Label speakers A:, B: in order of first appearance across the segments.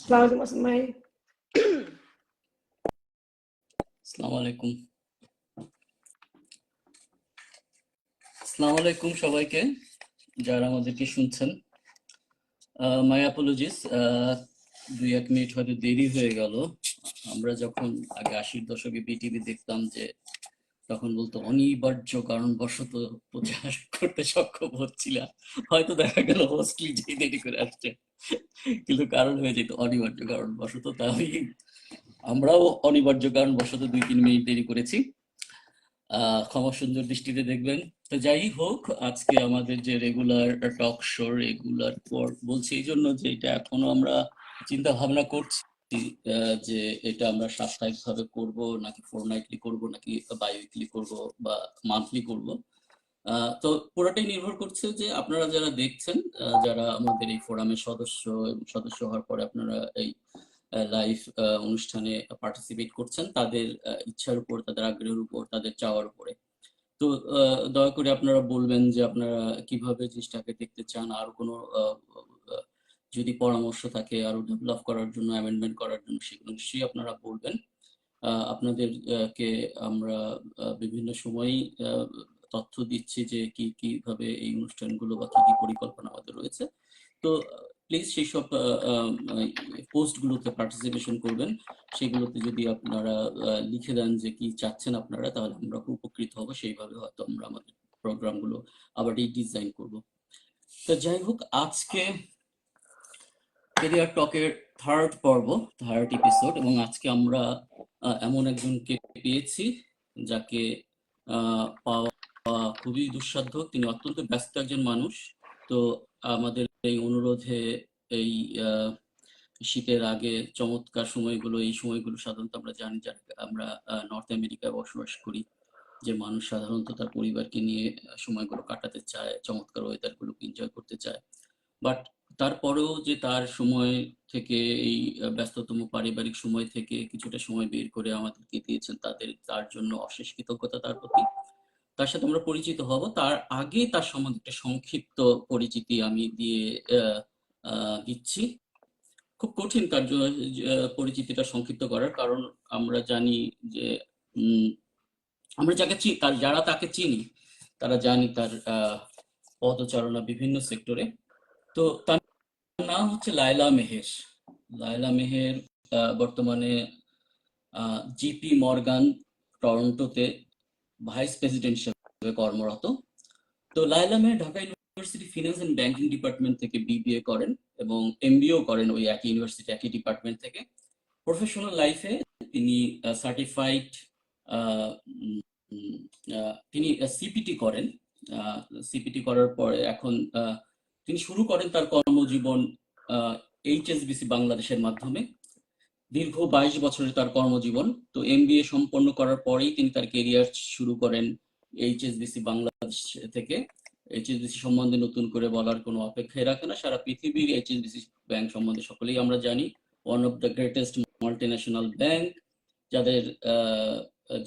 A: আসসালামু আলাইকুম ভাই।
B: আসসালামু আলাইকুম। আসসালামু আলাইকুম সবাইকে যারা আমাদেরকে শুনছেন। মাই অ্যাপোলজিস, 2-1 মিনিট হয়তো দেরি হয়ে গেল। আমরা যখন আগে 80-র দশকে বিটিভি দেখতাম, যে তখন বলতো অনিবার্য কারণবশত প্রচার করতে সক্ষম হচ্ছিলাম, হয়তো দেখা গেল হোস্টলি যে দেরি করে আসছে, কিন্তু কারণ হয়ে যেত অনিবার্য কারণবশত। তাই আমরাও অনিবার্য কারণবশত 2-3 মিনিট দেরি করেছি। ক্ষমা সুন্দর দৃষ্টিতে দেখবেন। তো যাই হোক, আজকে আমাদের যে রেগুলার টক শো, রেগুলার পর বলছি এই জন্য যে এটা এখনো আমরা চিন্তা ভাবনা করছি যে এটা আমরা সাপ্তাহিক ভাবে করব নাকি ফোরনাইটলি করব নাকি বাই-উইকলি করব বা মান্থলি করব। তো পুরোটাই নির্ভর করছে যে আপনারা যারা দেখছেন, যারা আমাদের এই ফোরামের সদস্য এবং সদস্য হওয়ার পরে আপনারা এই লাইভ অনুষ্ঠানে পার্টিসিপেট করছেন, তাদের ইচ্ছার উপর, তাদের আগ্রহের উপর, তাদের চাওয়ার উপরে। তো দয়া করে আপনারা বলবেন যে আপনারা কিভাবে জিনিসটাকে দেখতে চান। আর কোনো যদি পরামর্শ থাকে আরো ডেভেলপ করার জন্য, অ্যামেন্ডমেন্ট করার জন্য, সেগুলো নিশ্চয়ই আপনারা বলবেন। আপনাদের কে আমরা বিভিন্ন সময়ই তথ্য দিচ্ছি যে কিভাবে এই অনুষ্ঠানগুলো বা কি পরিকল্পনা আমাদের রয়েছে। তো প্লিজ সেইসব পোস্টগুলোতে পার্টিসিপেশন করবেন। সেগুলোতে যদি আপনারা লিখে দেন যে কি চাচ্ছেন আপনারা, তাহলে আমরা খুব উপকৃত হব। সেইভাবে হয়তো আমরা আমাদের প্রোগ্রামগুলো আবার ডিজাইন করব। তো যাই হোক, আজকে কেরিয়ার টকের থার্ড পর্ব, থার্ড এপিসোড, এবং আজকে আমরা এমন একজনকে পেয়েছি যাকে পাওয়া খুবই দুঃসাধ্য। তিনি অত্যন্ত ব্যস্ত একজন মানুষ। তো আমাদের এই অনুরোধে, এই শীতের আগে চমৎকার সময়গুলো, এই সময়গুলো সাধারণত আমরা জানি, যারা আমরা নর্থ আমেরিকায় বসবাস করি, যে মানুষ সাধারণত তার পরিবারকে নিয়ে সময়গুলো কাটাতে চায়, চমৎকার ওয়েদারগুলোকে এনজয় করতে চায়। বাট তারপরেও যে তার সময় থেকে, এই ব্যস্ততম পারিবারিক সময় থেকে কিছুটা সময় বের করে আমাদেরকে দিয়েছেন, তার জন্য অশেষ কৃতজ্ঞতা তার প্রতি। তার সাথে আমরা পরিচিত হব। তার আগে তার সম্বন্ধে একটা সংক্ষিপ্ত পরিচিতি আমি দিয়ে দিচ্ছি। খুব কঠিন কার্য পরিচিতিটা সংক্ষিপ্ত করার, কারণ আমরা জানি যে আমরা যারা তাকে চিনি, তারা জানি তার পদচারণা বিভিন্ন সেক্টরে। তো তার নাম হচ্ছে লায়লা মেহের। লায়লা মেহের বর্তমানে জিপি মর্গান টরন্টোতে ভাইস প্রেসিডেন্ট হিসেবে কর্মরত। তো Laila Meher Dhaka university finance and banking department থেকে বিবিএ করেন এবং এমবিএও করেন ওই একই ইউনিভার্সিটি, একই ডিপার্টমেন্ট থেকে। প্রফেশনাল লাইফে তিনি সার্টিফাইড, তিনি সিপিটি করেন। সিপিটি করার পরে এখন তিনি শুরু করেন তার কর্মজীবন এইচএসবিসি বাংলাদেশের মাধ্যমে। দীর্ঘ 22 বছরের তার কর্মজীবন। তো এমবিএ সম্পন্ন করার পরেই তিনি তার কেরিয়ার শুরু করেন এইচএসবিসি বাংলাদেশ থেকে। এইচএসবিসি সম্বন্ধে নতুন করে বলার কোনো অপেক্ষাই রাখে না। সারা পৃথিবীর এইচএসবিসি ব্যাংক সম্বন্ধে সকলেই আমরা জানি। One of the greatest multinational bank, যাদের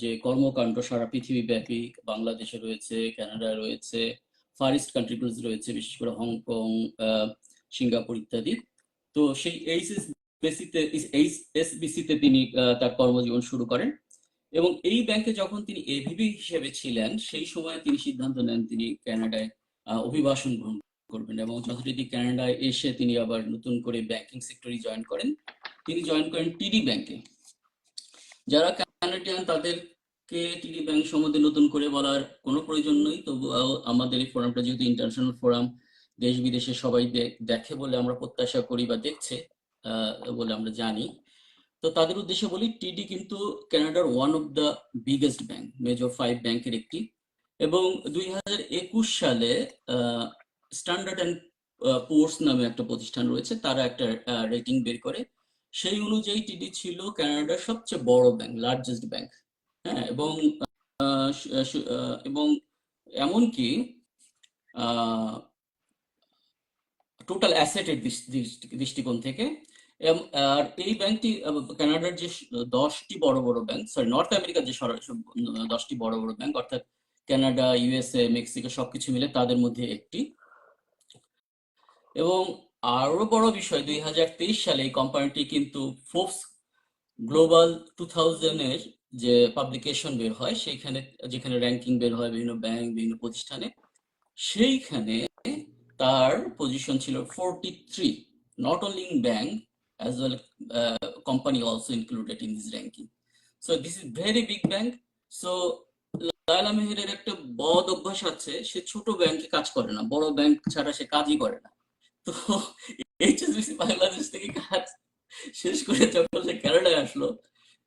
B: যে কর্মকাণ্ড সারা পৃথিবী ব্যাপী, বাংলাদেশে রয়েছে, কানাডায় রয়েছে, ফার ইস্ট কান্ট্রিগুলোতে রয়েছে, বিশেষ করে হংকং, সিঙ্গাপুর ইত্যাদি। তো সেই এইচএসবিসিতে তিনি তার কর্মজীবন শুরু করেন। এবং এই ব্যাংকে যখন তিনি এভিবি হিসেবে ছিলেন, সেই সময় তিনি সিদ্ধান্ত নেন তিনি কানাডায় অভিবাসন গ্রহণ করবেন, এবং যথারীতি কানাডায় এসে তিনি আবার নতুন করে ব্যাংকিং সেক্টরে জয়েন করেন। তিনি জয়েন করেন টিডি ব্যাংকে। যারা কানাডিয়ান, তাদেরকে টিডি ব্যাংক সম্বন্ধে নতুন করে বলার কোনো প্রয়োজন নেই। তবুও আমাদের এই ফোরামটা যেহেতু ইন্টারন্যাশনাল ফোরাম, দেশ বিদেশে সবাই দেখে বলে আমরা প্রত্যাশা করি, বা দেখছে বলে আমরা জানি। তো তাদের উদ্দেশ্যে বলি, টিডি কিন্তু কানাডার one of the biggest bank, major 5 ব্যাংকের একটি। এবং 2021 সালে স্ট্যান্ডার্ড অ্যান্ড পোর্স নামে একটা প্রতিষ্ঠান রয়েছে, তারা একটা রেটিং বের করে। সেই অনুযায়ী টিডি ছিল কানাডার সবচেয়ে বড় ব্যাংক, লার্জেস্ট ব্যাংক। হ্যাঁ, এবং এমনকি টোটাল অ্যাসেটের দৃষ্টিকোণ থেকে। আর এই ব্যাংকটি কানাডার যে 10টি বড় বড় ব্যাংক, সরি, নর্থ আমেরিকার যে 10টি বড় বড় ব্যাংক, অর্থাৎ কানাডা, ইউএসএ, মেক্সিকো সবকিছু মিলে তাদের মধ্যে একটি। এবং আরো বড় বিষয়, 2023 সালে এই কোম্পানিটি কিন্তু ফোর্বস গ্লোবাল 2000 এর যে পাবলিকেশন বের হয় সেইখানে, যেখানে র্যাঙ্কিং বের হয় বিভিন্ন ব্যাংক বিভিন্ন প্রতিষ্ঠানে, সেইখানে তার পজিশন ছিল 43, not only in bank as well company also included in this ranking. So this is very big bank. So Laila মেহেরের একটা বদ অভ্যাস আছে, সে ছোট ব্যাংকে কাজ করে না, বড় ব্যাংক ছাড়া সে কাজই করে না। তো এইচএসবিসি বাংলাদেশ থেকে কাজ শেষ করে যখন সে কানাডায় আসলো,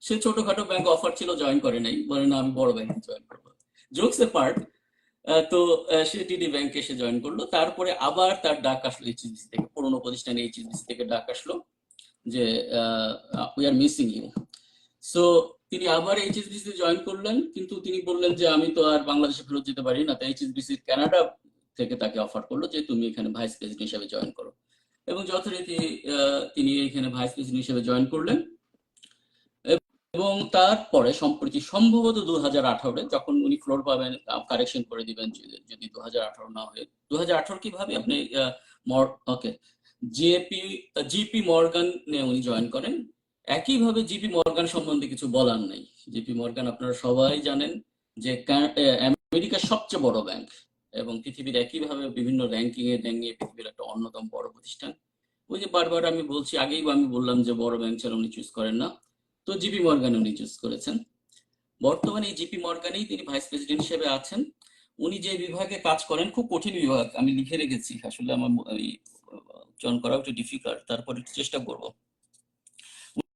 B: সে ছোটখাটো ব্যাংক অফার ছিল, জয়েন করে নাই, বলে না আমি বড় ব্যাংকে জয়েন করবো। জোকস এ পার্ট, তো সে টিডি ব্যাংকে এসে জয়েন করলো। তারপরে আবার তার ডাক আসলো এইচএসবিসি থেকে, পুরোনো প্রতিষ্ঠানে এইচএসবিসি থেকে ডাক আসলো যে we are missing you. So তিনি আবার এইচএসবিসি জয়েন করলেন, কিন্তু তিনি বললেন যে আমি তো আর বাংলাদেশে ফেরত যেতে পারি না। তাই এইচএসবিসি কানাডা থেকে তাকে অফার করলো যে তুমি এখানে ভাইস প্রেসিডেন্ট হিসেবে জয়েন করো, এবং যথারীতি তিনি এখানে ভাইস প্রেসিডেন্ট হিসেবে জয়েন করলেন। এবং তারপরে সম্প্রতি সম্ভবত 2018 যখন উনি ফ্লোর পাবেন, কারেকশন করে দিবেন যদি 2018 না হয়, 2018 কিভাবে আপনি ওকে, জিপি মর্গান উনি জয়েন করেন। একইভাবে জিপি মর্গান সম্বন্ধে কিছু বলার নেই। জিপি মর্গান আপনারা সবাই জানেন যে আমেরিকার সবচেয়ে বড় ব্যাংক, এবং পৃথিবীর একইভাবে বিভিন্ন র্যাঙ্কিং এ পৃথিবীর একটা অন্যতম বড় প্রতিষ্ঠান। ওই যে বারবার আমি বলছি, আগেই আমি বললাম যে বড় ব্যাংক ছাড়া উনি চুজ করেন না, তো জিপি মর্গান উনি চুজ করেছেন। বর্তমানে এই জিপি মর্গানেই তিনি ভাইস প্রেসিডেন্ট হিসেবে আছেন। উনি যে বিভাগে কাজ করেন, খুব কঠিন বিভাগ, আমি লিখে রেখেছি, আসলে আমার উচ্চারণ করা একটু ডিফিকাল্ট, তারপরে চেষ্টা করব।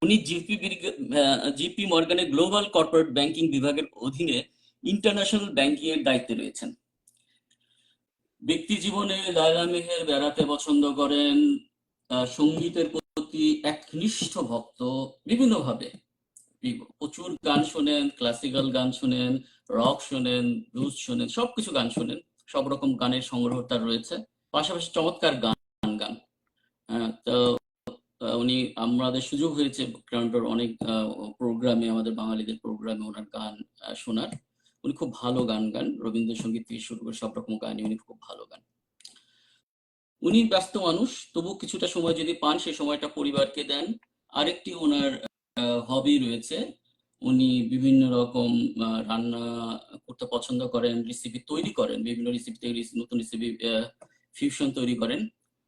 B: উনি জিপি মর্গানের গ্লোবাল কর্পোরেট ব্যাংকিং বিভাগের অধীনে ইন্টারন্যাশনাল ব্যাংকিং এর দায়িত্বে রয়েছেন। ব্যক্তি জীবনে লায়লা মেহের বেড়াতে পছন্দ করেন, সঙ্গীতের প্রতি একনিষ্ঠ ভক্ত, বিভিন্নভাবে প্রচুর গান শোনেন, ক্লাসিক্যাল গান শোনেন, রক শোনেন, ব্লুজ শোনেন, সবকিছু গান শোনেন, সব রকম গানের সংগ্রহ তার রয়েছে, পাশাপাশি চমৎকার গান। তো উনি, আমাদের সুযোগ হয়েছে গ্রাউন্ডের অনেক প্রোগ্রামে, আমাদের বাঙালিদের প্রোগ্রামে ওনার গান শোনার। উনি খুব ভালো গান গান, রবীন্দ্রসঙ্গীত থেকে শুরু করে সব রকম গানই উনি খুব ভালো গান। উনি ব্যস্ত মানুষ, তবু কিছুটা সময় যদি পান সেই সময়টা পরিবারকে দেন। আরেকটি ওনার হবি রয়েছে, উনি বিভিন্ন রকম রান্না করতে পছন্দ করেন, রেসিপি তৈরি করেন, বিভিন্ন রেসিপি তৈরি, নতুন রেসিপি ফিউশন তৈরি করেন।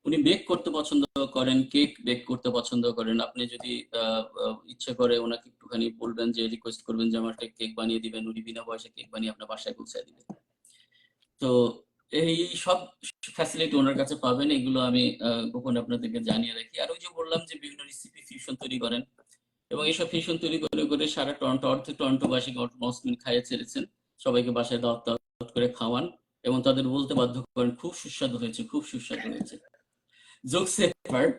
B: উনি বেক করতে পছন্দ করেন, কেক বেক করতে পছন্দ করেন। আপনি যদি ইচ্ছে করে ওনাকে একটুখানি বলবেন, যে রিকোয়েস্ট করবেন যে আমার কেক বানিয়ে দিবেন, উনি বিনা পয়সা কেক বানিয়ে আপনার বাসায় পৌঁছায় দিবেন। তো এই সব ফ্যাসিলিটি ওনার কাছে পাবেন, এগুলো আমি গোপনে আপনাদেরকে জানিয়ে রাখি। আর ওই যে বললাম যে বিভিন্ন রেসিপি ফিউশন তৈরি করেন, এবং এইসব ফিউশন তৈরি করে করে সারা টরন্টোবাসীকে অলমোস্ট খাইয়ে ছেড়েছেন, সবাইকে বাসায় দাওয়াত করে খাওয়ান, এবং তাদের বলতে বাধ্য করেন খুব সুস্বাদু হয়েছে, খুব সুস্বাদু হয়েছে। জোকস এপার্ট,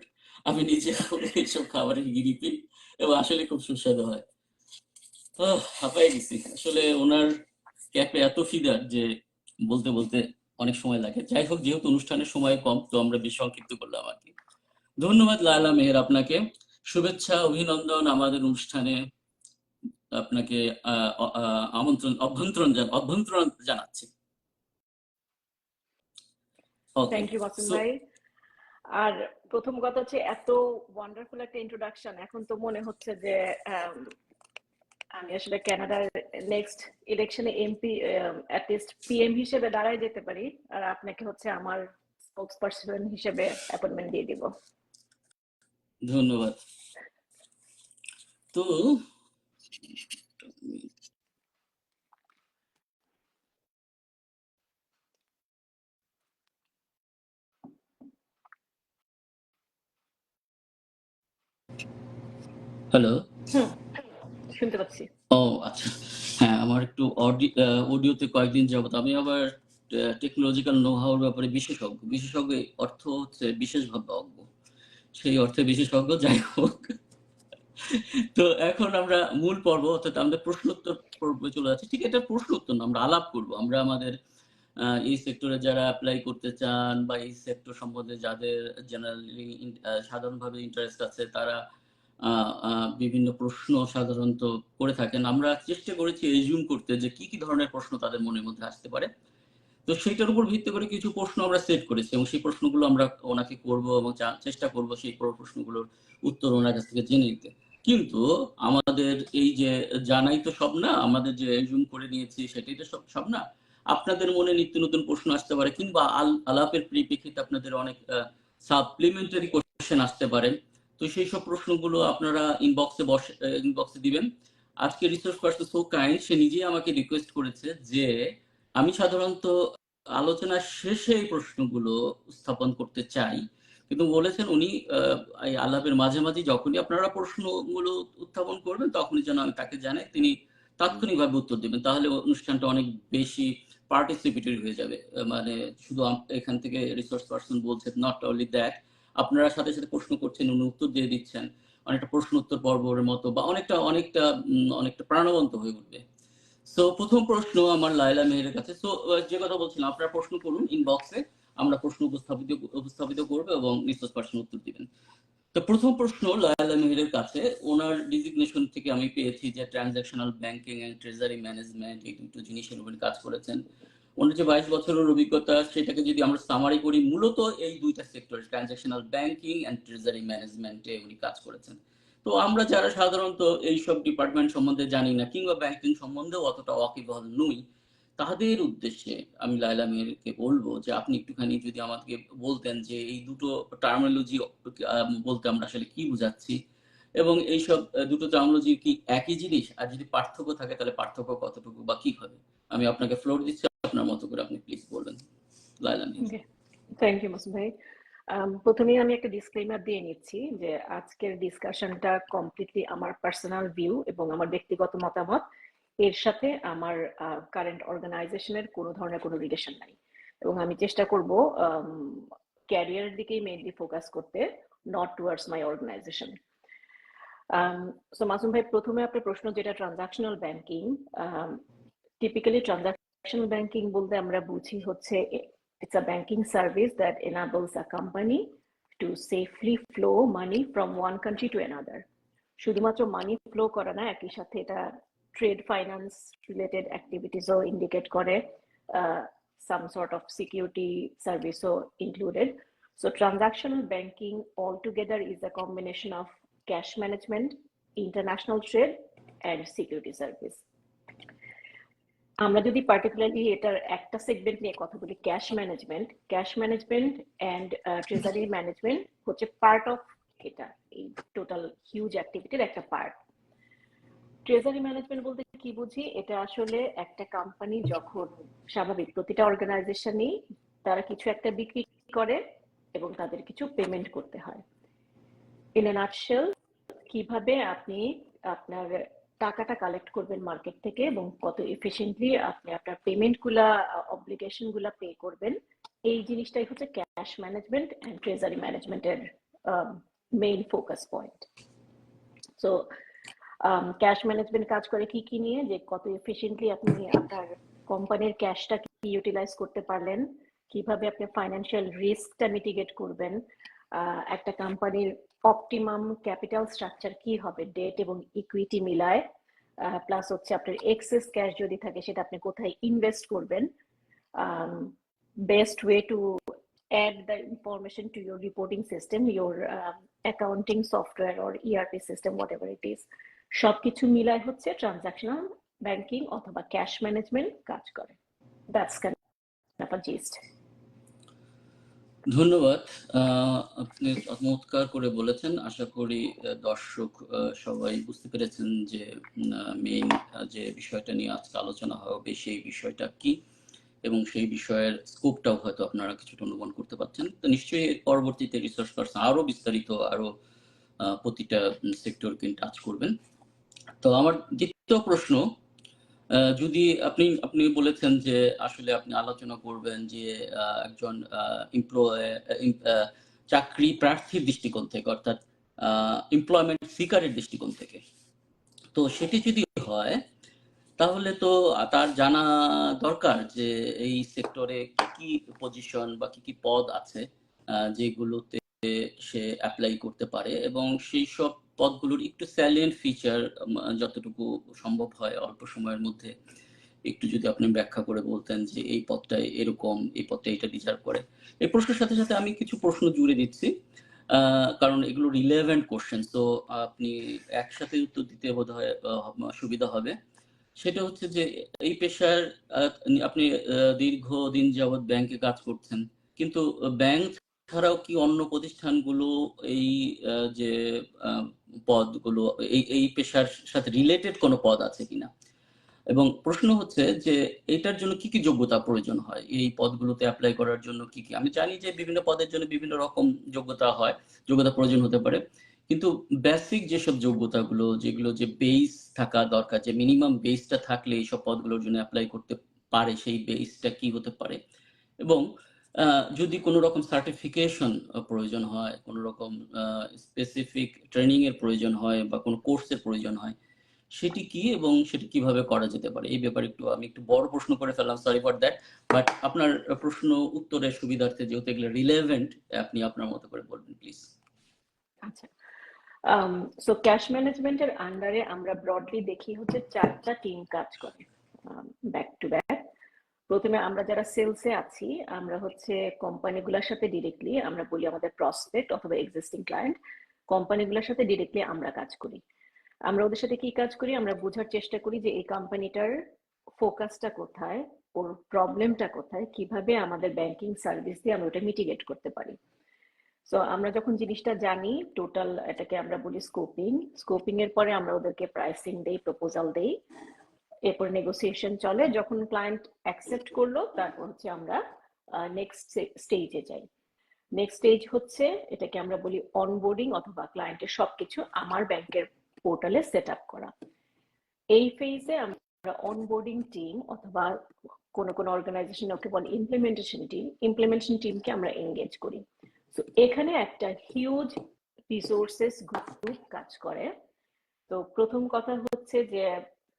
B: আমি নিজে এইসব খাবারের গিরিপি, এবং আসলে খুব সুস্বাদু হয়। হাঁপাই গেছি আসলে, ওনার ক্যাপে এত ফিদার যে বলতে বলতে অনেক সময় লাগে। যাই হোক, যেহেতু অনুষ্ঠানের সময় কম, তো আমরা বেশ সংক্ষিপ্ত করলাম আর কি। ধন্যবাদ লায়লা মেহের, আপনাকে শুভেচ্ছা, অভিনন্দন আমাদের অনুষ্ঠানে। আপনাকে অভ্যন্তরণ জানাচ্ছি।
A: থ্যাংক ইউ মাসুম ভাই। আর প্রথম কথা হচ্ছে, এত ওয়ান্ডারফুল একটা ইন্ট্রোডাকশন, এখন তো মনে হচ্ছে যে আমি আসলে কানাডার নেক্সট ইলেকশনে এমপি, অ্যাটলিস্ট পিএম হিসেবে দাঁড়ায় যেতে পারি, আর আপনাকে হচ্ছে আমার স্পোকস পারসন হিসেবে অ্যাপয়েন্টমেন্ট দিয়ে দিব।
B: ধন্যবাদ। তো হ্যালো,
A: শুনতে পাচ্ছি।
B: ও আচ্ছা, হ্যাঁ, আমার একটু অডিওতে কয়েকদিন যাবত, আমি আবার টেকনোলজিক্যাল নো হাউর ব্যাপারে বিশেষজ্ঞ অর্থ হচ্ছে বিশেষভাবে অজ্ঞ, সেই অর্থে বিশেষজ্ঞ। যাই হোক, তো এখন আমরা মূল পর্ব, অর্থাৎ আমাদের প্রশ্নোত্তর পর্বে চলে যাচ্ছি। ঠিক, এটা প্রশ্নোত্তর না, আমরা আলাপ করব। আমরা আমাদের এই সেক্টরে যারা অ্যাপ্লাই করতে চান, বা এই সেক্টর সম্বন্ধে যাদের জেনারেলি সাধারণভাবে ইন্টারেস্ট আছে, তারা বিভিন্ন প্রশ্ন সাধারণত করে থাকেন। আমরা চেষ্টা করেছি এজিউম করতে যে কি কি ধরনের প্রশ্ন তাদের মনের মধ্যে আসতে পারে। তো সেটার উপর ভিত্তি করে কিছু প্রশ্ন আমরা সেট করেছি এবং সেই প্রশ্নগুলো আমরা ওনাকে করব এবং চেষ্টা করব সেই প্রশ্নগুলোর উত্তর ওনার কাছ থেকে জেনে নিতে। কিন্তু আমাদের এই যে জানাই তো সব না, আমাদের যে জুম করে নিয়েছি সেটাই তো সব না। আপনাদের মনে নিত্য নতুন প্রশ্ন আসতে পারে কিংবা আলাপের পরিপ্রেক্ষিতে আপনাদের অনেক সাপ্লিমেন্টারি কোশ্চেন আসতে পারে। তো সেই সব প্রশ্নগুলো আপনারা ইনবক্সে দিবেন। আজকে রিসোর্স পার্সন সো কাইন্ড, সে নিজেই আমাকে রিকোয়েস্ট করেছে যে আমি সাধারণত আলোচনার শেষে এই প্রশ্নগুলো উত্থাপন করতে চাই, কিন্তু বলেছেন উনি এই আলাপের মাঝে মাঝে যখনই আপনারা প্রশ্নগুলো উত্থাপন করবেন তখনই যেন আমি তাকে জানাই, তিনি তাৎক্ষণিকভাবে উত্তর দেবেন। তাহলে অনুষ্ঠানটা অনেক বেশি পার্টিসিপেটরি হয়ে যাবে। মানে শুধু এখান থেকে রিসোর্স পার্সন বলছেন, নট অনলি দ্যাট, আপনারা সাথে সাথে প্রশ্ন করছেন, উনি উত্তর দিয়ে দিচ্ছেন, অনেকটা প্রশ্ন উত্তর পর্বের মতো বা অনেকটা অনেকটা অনেকটা প্রাণবন্ত হয়ে উঠবে। সো প্রথম প্রশ্ন আমার লায়লা মেহেরের কাছে। সো যে কথা বলছিলাম, আপনারা প্রশ্ন করুন ইনবক্সে, আমরা প্রশ্ন উপস্থাপিত করবো এবং রিসোর্স পার্সন উত্তর দিবেন। তো প্রথম প্রশ্ন লায়লা মেহেরের কাছে, ওনার ডিজিগনেশন থেকে আমি পেয়েছি যে transactional banking and treasury management, এই দুটো জিনিসের উপর কাজ করেছেন। ওনার যে 22 বছরের অভিজ্ঞতা, সেটাকে যদি আমরা সামারি করি, মূলত এই দুইটা সেক্টরে ট্রানজাকশনাল ব্যাংকিং এন্ড ট্রেজারি ম্যানেজমেন্টে উনি কাজ করেছেন। তো আমরা যারা সাধারণত এইসব ডিপার্টমেন্ট সম্বন্ধে জানি না কিংবা ব্যাংকিং সম্বন্ধেও অতটা ওয়াকিবহাল নই, তাদের উদ্দেশ্যে আমি লায়লা মেহেরকে বলবো যে আপনি একটুখানি যদি আমাকে বলতেন যে এই দুটো টার্মিনোলজি বলতে আমরা আসলে কি বুঝাচ্ছি, এবং এইসব দুটো টার্মিনোলজি কি একই জিনিস, আর যদি পার্থক্য থাকে তাহলে পার্থক্য কতটুকু বা কি হবে। আমি আপনাকে ফ্লোর দিচ্ছি, আপনার মতো করে আপনি প্লিজ বলবেন, লায়লা মেহের।
A: থ্যাংক ইউ মাসুম ভাই। প্রথমেই আমি একটা ডিসক্লেমার দিয়ে নিচ্ছি যে আজকের ডিসকাশনটা কমপ্লিটলি আমার পার্সোনাল ভিউ এবং আমার ব্যক্তিগত মতামত, এর সাথে আমার কারেন্ট অর্গানাইজেশনের কোনো ধরনের কোনো রিলেশন নাই, এবং আমি চেষ্টা করব ক্যারিয়ারের দিকেই মেইনলি ফোকাস করতে, not towards my organisation. So Masum ভাই, প্রথমে আপনার প্রশ্ন যেটা transactional banking, typically transactional banking বলতে আমরা বুঝি হচ্ছে it's a banking service that enables a company to safely flow money from one country to another. শুধুমাত্র মানি ফ্লো করা না, একই সাথে এটা ট্রেড ফাইন্যান্স রিলেটেড অ্যাক্টিভিটিসও ইন্ডিকেট করে, some sort of security serviceও included. So transactional banking altogether is a combination of cash management, international trade and security service. আমরা যদি particularly এটার একটা সেগমেন্ট নিয়ে কথা বলি, cash management and treasury management হচ্ছে part of এটা, এই টোটাল হিউজ অ্যাক্টিভিটির একটা পার্ট। ট্রেজারি ম্যানেজমেন্ট বলতে কি বুঝি, এটা আসলে একটা কোম্পানি যখন, স্বাভাবিক প্রতিটা অর্গানাইজেশনই তারা কিছু একটা বিক্রি করে এবং তাদের কিছু পেমেন্ট করতে হয়। ইন এ নাটশেল, কিভাবে আপনি আপনার টাকাটা কালেক্ট করবেন মার্কেট থেকে এবং কত এফিশিয়েন্টলি আপনি আপনার পেমেন্ট গুলা, অব্লিগেশন গুলা পে করবেন, এই জিনিসটাই হচ্ছে ক্যাশ ম্যানেজমেন্ট এন্ড ট্রেজারি ম্যানেজমেন্টের main focus point. So cash management কাজ করে কি কি নিয়ে, যে কত এফিশিয়েন্টলি আপনি আপনার কোম্পানির ক্যাশটা কি ইউটিলাইজ করতে পারলেন, কিভাবে আপনি ফাইন্যান্সিয়াল রিস্কটা মিটিগেট করবেন, একটা কোম্পানির অপটিমাম ক্যাপিটাল স্ট্রাকচার কি হবে ডেট এবং ইকুইটি মিলায়, প্লাস হচ্ছে আপনার এক্সেস ক্যাশ যদি থাকে সেটা আপনি কোথায় ইনভেস্ট করবেন, best way two add the information to your reporting system, your accounting software or ERP system, whatever it is, সবকিছু মিলায় হচ্ছে ট্রানজাকশনাল ব্যাংকিং অথবা ক্যাশ ম্যানেজমেন্ট কাজ করে। That's kind of a gist.
B: ধন্যবাদ, আপনি চমৎকার করে বলেছেন। আশা করি দর্শক সবাই বুঝতে পেরেছেন যে মেইন যে বিষয়টা নিয়ে আজকে আলোচনা হবে সেই বিষয়টা কি, এবং সেই বিষয়ের স্কোপটাও হয়তো আপনারা কিছুটা অনুমান করতে পারছেন। তো নিশ্চয়ই পরবর্তীতে রিসার্চ পার্সন আরো বিস্তারিত আরো প্রতিটা সেক্টরকে টাচ করবেন। তো আমার দ্বিতীয় প্রশ্ন, যদি আপনি বলেছেন যে আসলে আপনি আলোচনা করবেন যে একজন চাকরি প্রার্থীর দৃষ্টিকোণ থেকে, অর্থাৎ এমপ্লয়মেন্ট সিকারের দৃষ্টিকোণ থেকে। তো সেটি যদি হয় তাহলে তো তার জানা দরকার যে এই সেক্টরে কি কি পজিশন বা কি কি পদ আছে যেগুলোতে সে অ্যাপ্লাই করতে পারে, এবং সেই সব পদগুলোর একটু স্যালিয়েন্ট ফিচার যতটুকু সম্ভব হয় অল্প সময়ের মধ্যে একটু যদি আপনি ব্যাখ্যা করে বলতেন যে এই পদটা এরকম, এই পদটা এটা ডিজার্ভ করে। এই প্রশ্নের সাথে সাথে আমি কিছু প্রশ্ন জুড়ে দিচ্ছি, কারণ এগুলো রিলেভেন্ট কোশ্চেন, তো আপনি একসাথে উত্তর দিতে বোধহয় সুবিধা হবে। সেটা হচ্ছে যে এই পেশার আপনি দীর্ঘদিন যাবৎ ব্যাংকে কাজ করছেন, কিন্তু ব্যাংক ছাড়াও কি অন্য প্রতিষ্ঠানগুলো এই যে পদগুলো এই পেশার সাথে রিলেটেড কোনো পদ আছে কিনা, এবং প্রশ্ন হচ্ছে যে এটার জন্য কি কি যোগ্যতা প্রয়োজন হয়, এই পদগুলোতে অ্যাপ্লাই করার জন্য কি কি। আমি জানি যে বিভিন্ন পদের জন্য বিভিন্ন রকম যোগ্যতা হয়, যোগ্যতা প্রয়োজন হতে পারে, কিন্তু বেসিক যেসব যোগ্যতাগুলো, যেগুলো যে বেস থাকা দরকার, যে মিনিমাম বেসটা থাকলে এইসব পদগুলোর জন্য অ্যাপ্লাই করতে পারে, সেই বেসটা কি হতে পারে, এবং যদি কোনো রকম সার্টিফিকেশন প্রয়োজন হয়, কোনো রকম স্পেসিফিক ট্রেনিং এর প্রয়োজন হয় বা কোনো কোর্সের প্রয়োজন হয়, সেটি কি এবং সেটি কিভাবে করা যেতে পারে। এই ব্যাপারে আমি একটু বড় প্রশ্ন করে ফেললাম, সরি ফর দ্যাট, বাট আপনার প্রশ্ন উত্তরের সুবিধার্থে যেহেতু এগুলো রিলেভেন্ট, আপনি আপনার মতো করে বলবেন প্লিজ।
A: আচ্ছা, সো ক্যাশ ম্যানেজমেন্টের আন্ডারে আমরা ব্রডলি দেখি হচ্ছে 4টা টিম কাজ করে ব্যাক টু ব্যাক। প্রথমে আমরা যারা সেলসে আছি, আমরা হচ্ছে কোম্পানিগুলোর সাথে ডিরেক্টলি, আমরা বলি আমাদের প্রসপেক্ট অথবা এক্সিস্টিং ক্লায়েন্ট, কোম্পানিগুলোর সাথে ডিরেক্টলি আমরা কাজ করি। আমরা ওদের সাথে কি কাজ করি, আমরা বোঝার চেষ্টা করি যে এই কোম্পানিটার ফোকাসটা কোথায়, ওর প্রবলেমটা কোথায়, কিভাবে আমাদের ব্যাংকিং সার্ভিস দিয়ে আমরা ওটা মিটিগেট করতে পারি। সো আমরা যখন জিনিসটা জানি, টোটাল এটাকে আমরা বলি স্কোপিং। স্কোপিং এর পরে আমরা ওদেরকে প্রাইসিং দেই, প্রপোজাল দেই, এরপর নেগোসিয়েশন চলে। যখন ক্লায়েন্ট অ্যাকসেপ্ট করলো, তারপর হচ্ছে আমরা নেক্সট স্টেজে যাই। নেক্সট স্টেজ হচ্ছে, এটাকে আমরা বলি অনবোর্ডিং, অথবা ক্লায়েন্টের সবকিছু আমার ব্যাংকের পোর্টালে সেট আপ করা। এই ফেজে আমরা অনবোর্ডিং টিম অথবা কোন কোন অর্গানাইজেশন ওকে বলে ইমপ্লিমেন্টেশন টিমকে আমরা এনগেজ করি। তো এখানে একটা হিউজ রিসোর্সেস গ্রুপ কাজ করে। তো প্রথম কথা হচ্ছে যে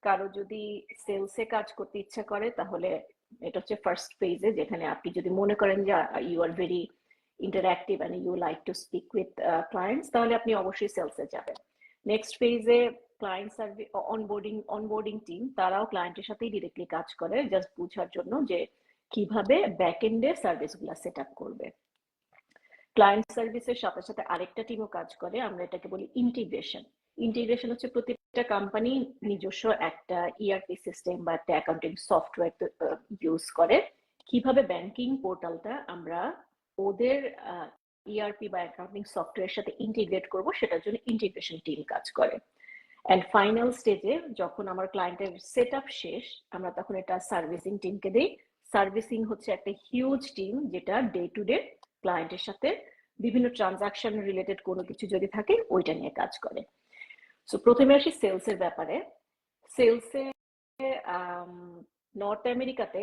A: কারো যদি সেলসে কাজ করতে ইচ্ছা করে, তাহলে এটা হচ্ছে ফার্স্ট ফেজে, যেখানে আপনি যদি মনে করেন যে you are very interactive and you like to speak with clients, তাহলে আপনি অবশ্যই সেলসে যাবেন। নেক্সট ফেজে ক্লায়েন্ট সার্ভিস অনবোর্ডিং টিম, তারাও ক্লায়েন্টের সাথেই ডিরেক্টলি কাজ করে, জাস্ট বোঝার জন্য যে কিভাবে ব্যাক এন্ডে সার্ভিসগুলো সেট আপ করবে। ক্লায়েন্ট সার্ভিসের সাথে সাথে আরেকটা টিমও কাজ করে, আমরা এটাকে বলি ইন্টিগ্রেশন। ইন্টিগ্রেশন হচ্ছে প্রত্যেকটা কোম্পানি নিজস্ব একটা ইআরপি সিস্টেম বা একটা অ্যাকাউন্টিং সফটওয়্যার ইউজ করে, কিভাবে ব্যাংকিং পোর্টালটা আমরা ওদের ইআরপি বা অ্যাকাউন্টিং সফটওয়্যারের সাথে ইন্টিগ্রেট করব, সেটার জন্য ইন্টিগ্রেশন টিম কাজ করে। অ্যান্ড ফাইনাল স্টেজে যখন আমার ক্লায়েন্টের সেট আপ শেষ, আমরা তখন এটা সার্ভিসিং টিমকে দিই। সার্ভিসিং হচ্ছে একটা হিউজ টিম, যেটা ডে টু ডে ক্লায়েন্টের সাথে বিভিন্ন ট্রানজাকশন রিলেটেড কোনো কিছু যদি থাকে, ওইটা নিয়ে কাজ করে। সো প্রথমে আসি সেলসের ব্যাপারে। সেলসে নর্থ আমেরিকাতে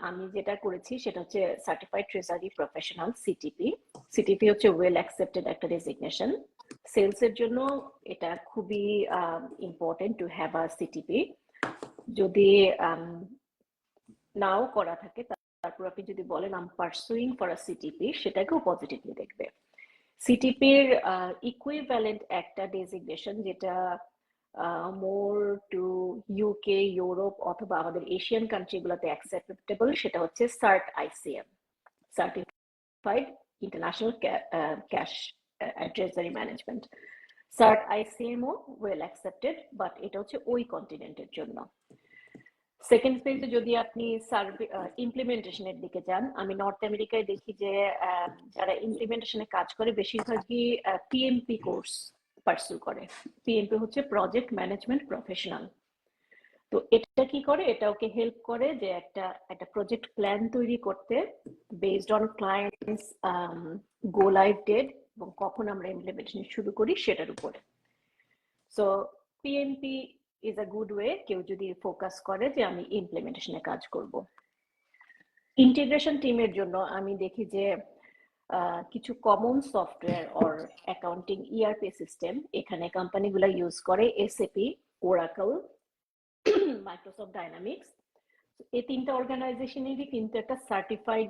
A: আমি যেটা করেছি সেটা হচ্ছে certified treasury professional, CTP. CTP হচ্ছে ওয়েল অ্যাকসেপ্টেড একটা ডেজিগনেশন। সেলসের জন্য এটা খুবই important to have a CTP. যদি নাও করা থাকে, তারপর আপনি যদি বলেন আম পারসুইং ফর আ সিটিপি, সেটাকেও পজিটিভলি দেখবে। সিটিপির ইকুইভ্যালেন্ট একটা ডেজিগনেশন, যেটা মোর টু ইউকে, ইউরোপ অথবা আমাদের এশিয়ান কান্ট্রিগুলোতে অ্যাকসেপ্টেবল, সেটা হচ্ছে cert ICM, certified international cash and treasury management. Cert আইসিএমও ওয়েল অ্যাকসেপ্টেড, বাট এটা হচ্ছে ওই কন্টিনেন্টের জন্য। সেকেন্ড ফেজে যদি আপনি ইমপ্লিমেন্টেশনের দিকে যান, আমি নর্থ আমেরিকায় দেখি যে যারা ইমপ্লিমেন্টেশনে কাজ করে বেশিরভাগই পিএমপি কোর্স পার্সু করে। পিএমপি হচ্ছে প্রজেক্ট ম্যানেজমেন্ট প্রফেশনাল। তো এটা কি করে, এটা ওকে হেল্প করে যে একটা প্রজেক্ট প্ল্যান তৈরি করতে, based on clients go live date এবং কখন আমরা ইমপ্লিমেন্টেশন শুরু করি সেটার উপরে। So PMP is a good way, কেউ যদি ফোকাস করে যে আমি ইমপ্লিমেন্টেশনে কাজ করব। ইন্টিগ্রেশন টিমের জন্য আমি দেখি যে কিছু common software or accounting ERP system এখানে কোম্পানিগুলো ইউজ করে, এসএপি, ওরাকল, মাইক্রোসফট ডাইনামিক্স। এই তিনটা অর্গানাইজেশনেরই কিন্তু একটা সার্টিফাইড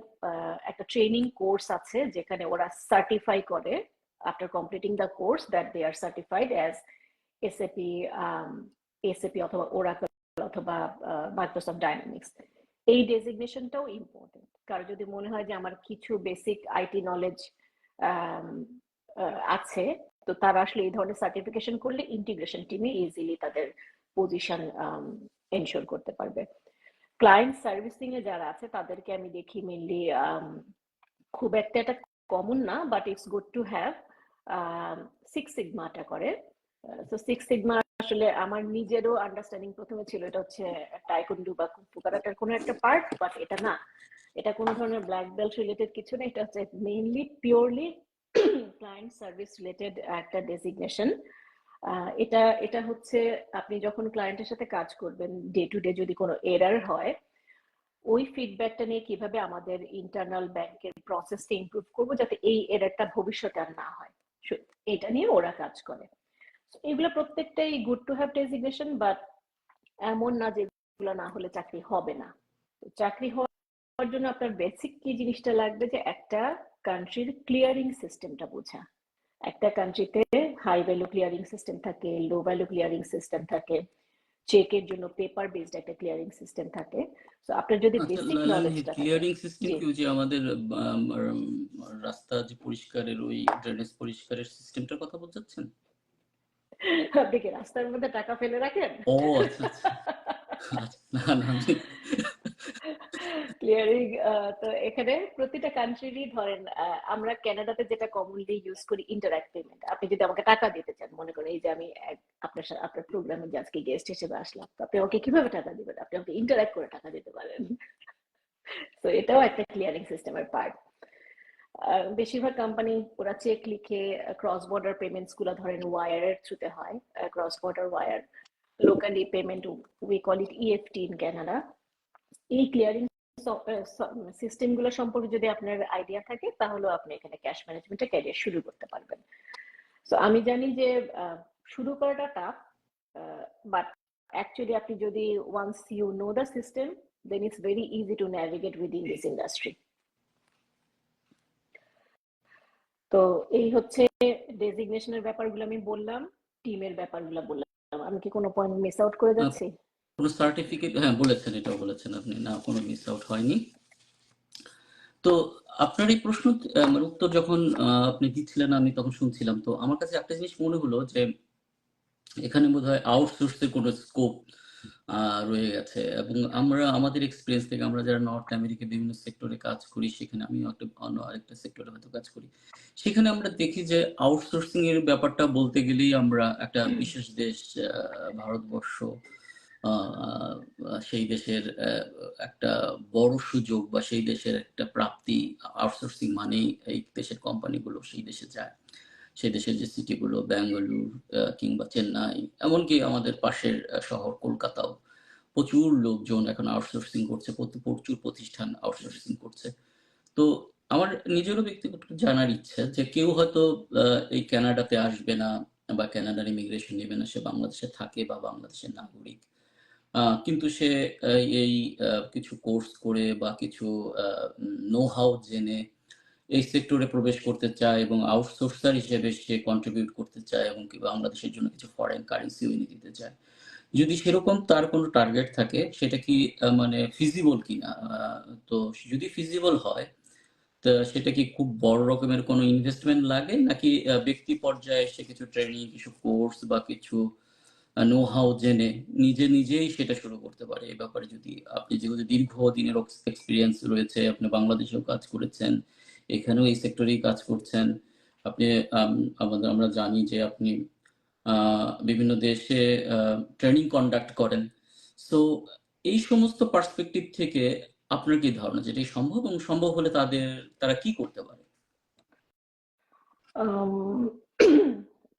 A: একটা ট্রেনিং কোর্স আছে, যেখানে ওরা সার্টিফাই করে after completing the course that they are certified as SAP অথবা ওরাকল অথবা মাইক্রোসফট ডাইনামিক্স, এই ডেজিগনেশনটাও ইম্পর্টেন্ট। কারণ যদি মনে হয় যে আমার কিছু বেসিক আইটি নলেজ আছে, তো তারা আসলে এই ধরনের সার্টিফিকেশন করলে ইন্টিগ্রেশন টিমে ইজিলি তাদের পজিশন এনশোর করতে পারবে। ক্লায়েন্ট সার্ভিসিং এ যারা আছে তাদেরকে আমি দেখি মেনলি খুব একটা এটা কমন না, but it's good to have six সিগমাটা করে। তো সিক্স সিগমা আসলে আমার নিজেরও আন্ডারস্ট্যান্ডিং প্রথমে ছিল এটা হচ্ছে টাইকুন্ডু বা কুংফু কারাটের কোনো একটা পার্ট, বাট এটা না, এটা কোনো ধরনের ব্ল্যাক বেল্ট রিলেটেড কিছু না, এটা হচ্ছে mainly purely client service related একটা ডেজিগনেশন। এটা এটা হচ্ছে আপনি যখন ক্লায়েন্টের সাথে কাজ করবেন ডে টু ডে, যদি কোনো এরার হয় ওই ফিডব্যাকটা নিয়ে কিভাবে আমাদের ইন্টারনাল ব্যাংকের প্রসেসটা ইমপ্রুভ করবো যাতে এই এরারটা ভবিষ্যতে আর না হয়, এটা নিয়ে ওরা কাজ করে। এগুলো প্রত্যেকটাই good to have designation, but এমন না যে এগুলো না হলে চাকরি হবে না। চাকরি হওয়ার জন্য আপনার বেসিক কি জিনিসটা লাগবে, যে একটা কান্ট্রির ক্লিয়ারিং সিস্টেমটা বোঝা। একটা কান্ট্রিতে হাই ভ্যালু ক্লিয়ারিং সিস্টেম থাকে, লো ভ্যালু ক্লিয়ারিং সিস্টেম থাকে, চেকের জন্য পেপার বেসড একটা ক্লিয়ারিং সিস্টেম থাকে। তো আপনার যদি
B: আচ্ছা,
A: বেসিক নলেজটা থাকে।
B: ক্লিয়ারিং সিস্টেম
A: জি,
B: কি ওই যে আমাদের রাস্তা যে পরিষ্কারের ওই ড্রেনেজ পরিষ্কারের সিস্টেমটার কথা বলছেন?
A: আপনি কি রাস্তার মধ্যে টাকা ফেলে রাখেন?
B: ও আচ্ছা আচ্ছা আচ্ছা, না না আমি
A: ক্লিয়ারিং, তো এখানে প্রতিটা কান্ট্রিরই ধরেন আমরা কানাডাতে যেটা কমনলি ইউজ করি ইন্টারঅ্যাক্ট পেমেন্ট। আপনি যদি আমাকে টাকা দিতে চান, মনে করেন এই যে আমি আপনার সাথে আপনার প্রোগ্রামে যে আজকে গেস্ট হিসেবে আসলাম, তো আপনি আমাকে কিভাবে টাকা দিবেন? আপনি আমাকে ইন্টারঅ্যাক্ট করে টাকা দিতে পারেন। তো এটাও একটা ক্লিয়ারিং সিস্টেমের পার্ট। বেশিরভাগ কোম্পানি ওরা চেক লিখে ক্রস বর্ডার পেমেন্টস গুলো ধরেন ওয়ায়ারের থ্রুতে হয়, cross border wire, locally payment, we call it EFT in Canada. এই ক্লিয়ারিং সিস্টেম গুলো সম্পর্কে যদি আপনার আইডিয়া থাকে তাহলে আপনি এখানে ক্যাশ ম্যানেজমেন্টে ক্যারিয়ার শুরু করতে পারবেন। তো আমি জানি যে শুরু করাটা টাফ, বাট অ্যাকচুয়ালি আপনি যদি once you know the system, then it's very easy to navigate within this industry. তো এই হচ্ছে ডেজিগনেশনের ব্যাপারগুলো আমি বললাম, টিমের ব্যাপারগুলো বললাম। আমি কি কোনো পয়েন্ট মিস আউট করে যাচ্ছি?
B: কোনো সার্টিফিকেট, হ্যাঁ বলেছেন, এটাও বলেছেন আপনি, না কোনো মিস আউট হয়নি। তো আপনার এই প্রশ্ন মানে উত্তর যখন আপনি দিচ্ছিলেন আমি তখন শুনছিলাম, তো আমার কাছে একটা জিনিস মনে হলো যে এখানে বোধহয় আউটসোর্সের কোনো স্কোপ রয়ে গেছে, এবং আমরা আমাদের এক্সপিরিয়েন্স থেকে আমরা যারা নর্থ আমেরিকা বিভিন্ন সেক্টরে কাজ করি, সেখানে আমিও একটা অন্য আরেকটা সেক্টরে হয়তো কাজ করি, সেখানে আমরা দেখি যে আউটসোর্সিং এর ব্যাপারটা বলতে গেলেই আমরা একটা বিশেষ দেশ ভারতবর্ষ, সেই দেশের একটা বড় সুযোগ বা সেই দেশের একটা প্রাপ্তি। আউটসোর্সিং মানেই এই দেশের কোম্পানিগুলো সেই দেশে যায়, সেই দেশের যে সিটিগুলো বেঙ্গালুরু কিংবা চেন্নাই, এমনকি আমাদের পাশের শহর কলকাতাও প্রচুর লোকজন এখন আউটসোর্সিং করছে, প্রচুর প্রতিষ্ঠান আউটসোর্সিং করছে। তো আমার নিজেরও ব্যক্তিগত জানার ইচ্ছা যে কেউ হয়তো এই কানাডাতে আসবে না বা কানাডার ইমিগ্রেশন নেবে না, সে বাংলাদেশে থাকে বা বাংলাদেশের নাগরিক, কিন্তু সে এই কিছু কোর্স করে বা কিছু নো হাউ জেনে এই সেক্টরে প্রবেশ করতে চায় এবং আউটসোর্সার হিসেবে সে কন্ট্রিবিউট করতে চায় এবং কি বাংলাদেশের জন্য কিছু ফরেন কারেন্সিও এনে দিতে চায়। যদি সেরকম তার কোনো টার্গেট থাকে, সেটা কি মানে ফিজিবল কিনা? তো যদি ফিজিবল হয়, তা সেটা কি খুব বড় রকমের কোনো ইনভেস্টমেন্ট লাগে, নাকি ব্যক্তি পর্যায়ে সে কিছু ট্রেনিং, কিছু কোর্স বা কিছু নো হাউ জেনে নিজেই সেটা শুরু করতে পারে? এই ব্যাপারে যদি আপনি, যেহেতু দীর্ঘদিনের এক্সপিরিয়েন্স রয়েছে, আপনি বাংলাদেশেও কাজ করেছেন, এখানেও এই সেক্টরেই কাজ করছেন, আপনি আমরা জানি যে আপনি বিভিন্ন দেশে ট্রেনিং কন্ডাক্ট করেন। সো এই সমস্ত পার্সপেক্টিভ থেকে আপনার কি ধারণা যে এটাই সম্ভব, এবং সম্ভব হলে তারা কি করতে পারে?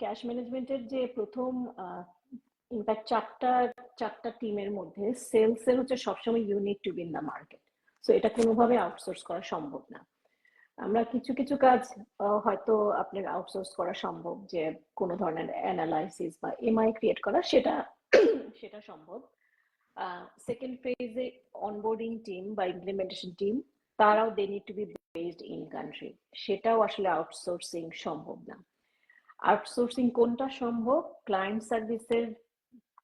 A: ক্যাশ ম্যানেজমেন্টের যে প্রথম ইনফ্যাক্ট চারটা টিমের মধ্যে সেলস এর হচ্ছে সবসময় you need to be in the market. So এটা কোনোভাবে আউটসোর্স করা সম্ভব না। আমরা কিছু কিছু কাজ হয়তো আপনার আউটসোর্স করা সম্ভব, যে কোনো ধরনের অ্যানালাইসিস বা এমআই ক্রিয়েট করা, সেটা সেটা সম্ভব। সেকেন্ড ফেজে অনবোর্ডিং টিম বা ইমপ্লিমেন্টেশন টিম, তারাও they need to be based in country, সেটাও আসলে আউটসোর্সিং সম্ভব না। আউটসোর্সিং কোনটা সম্ভব? ক্লায়েন্ট সার্ভিসের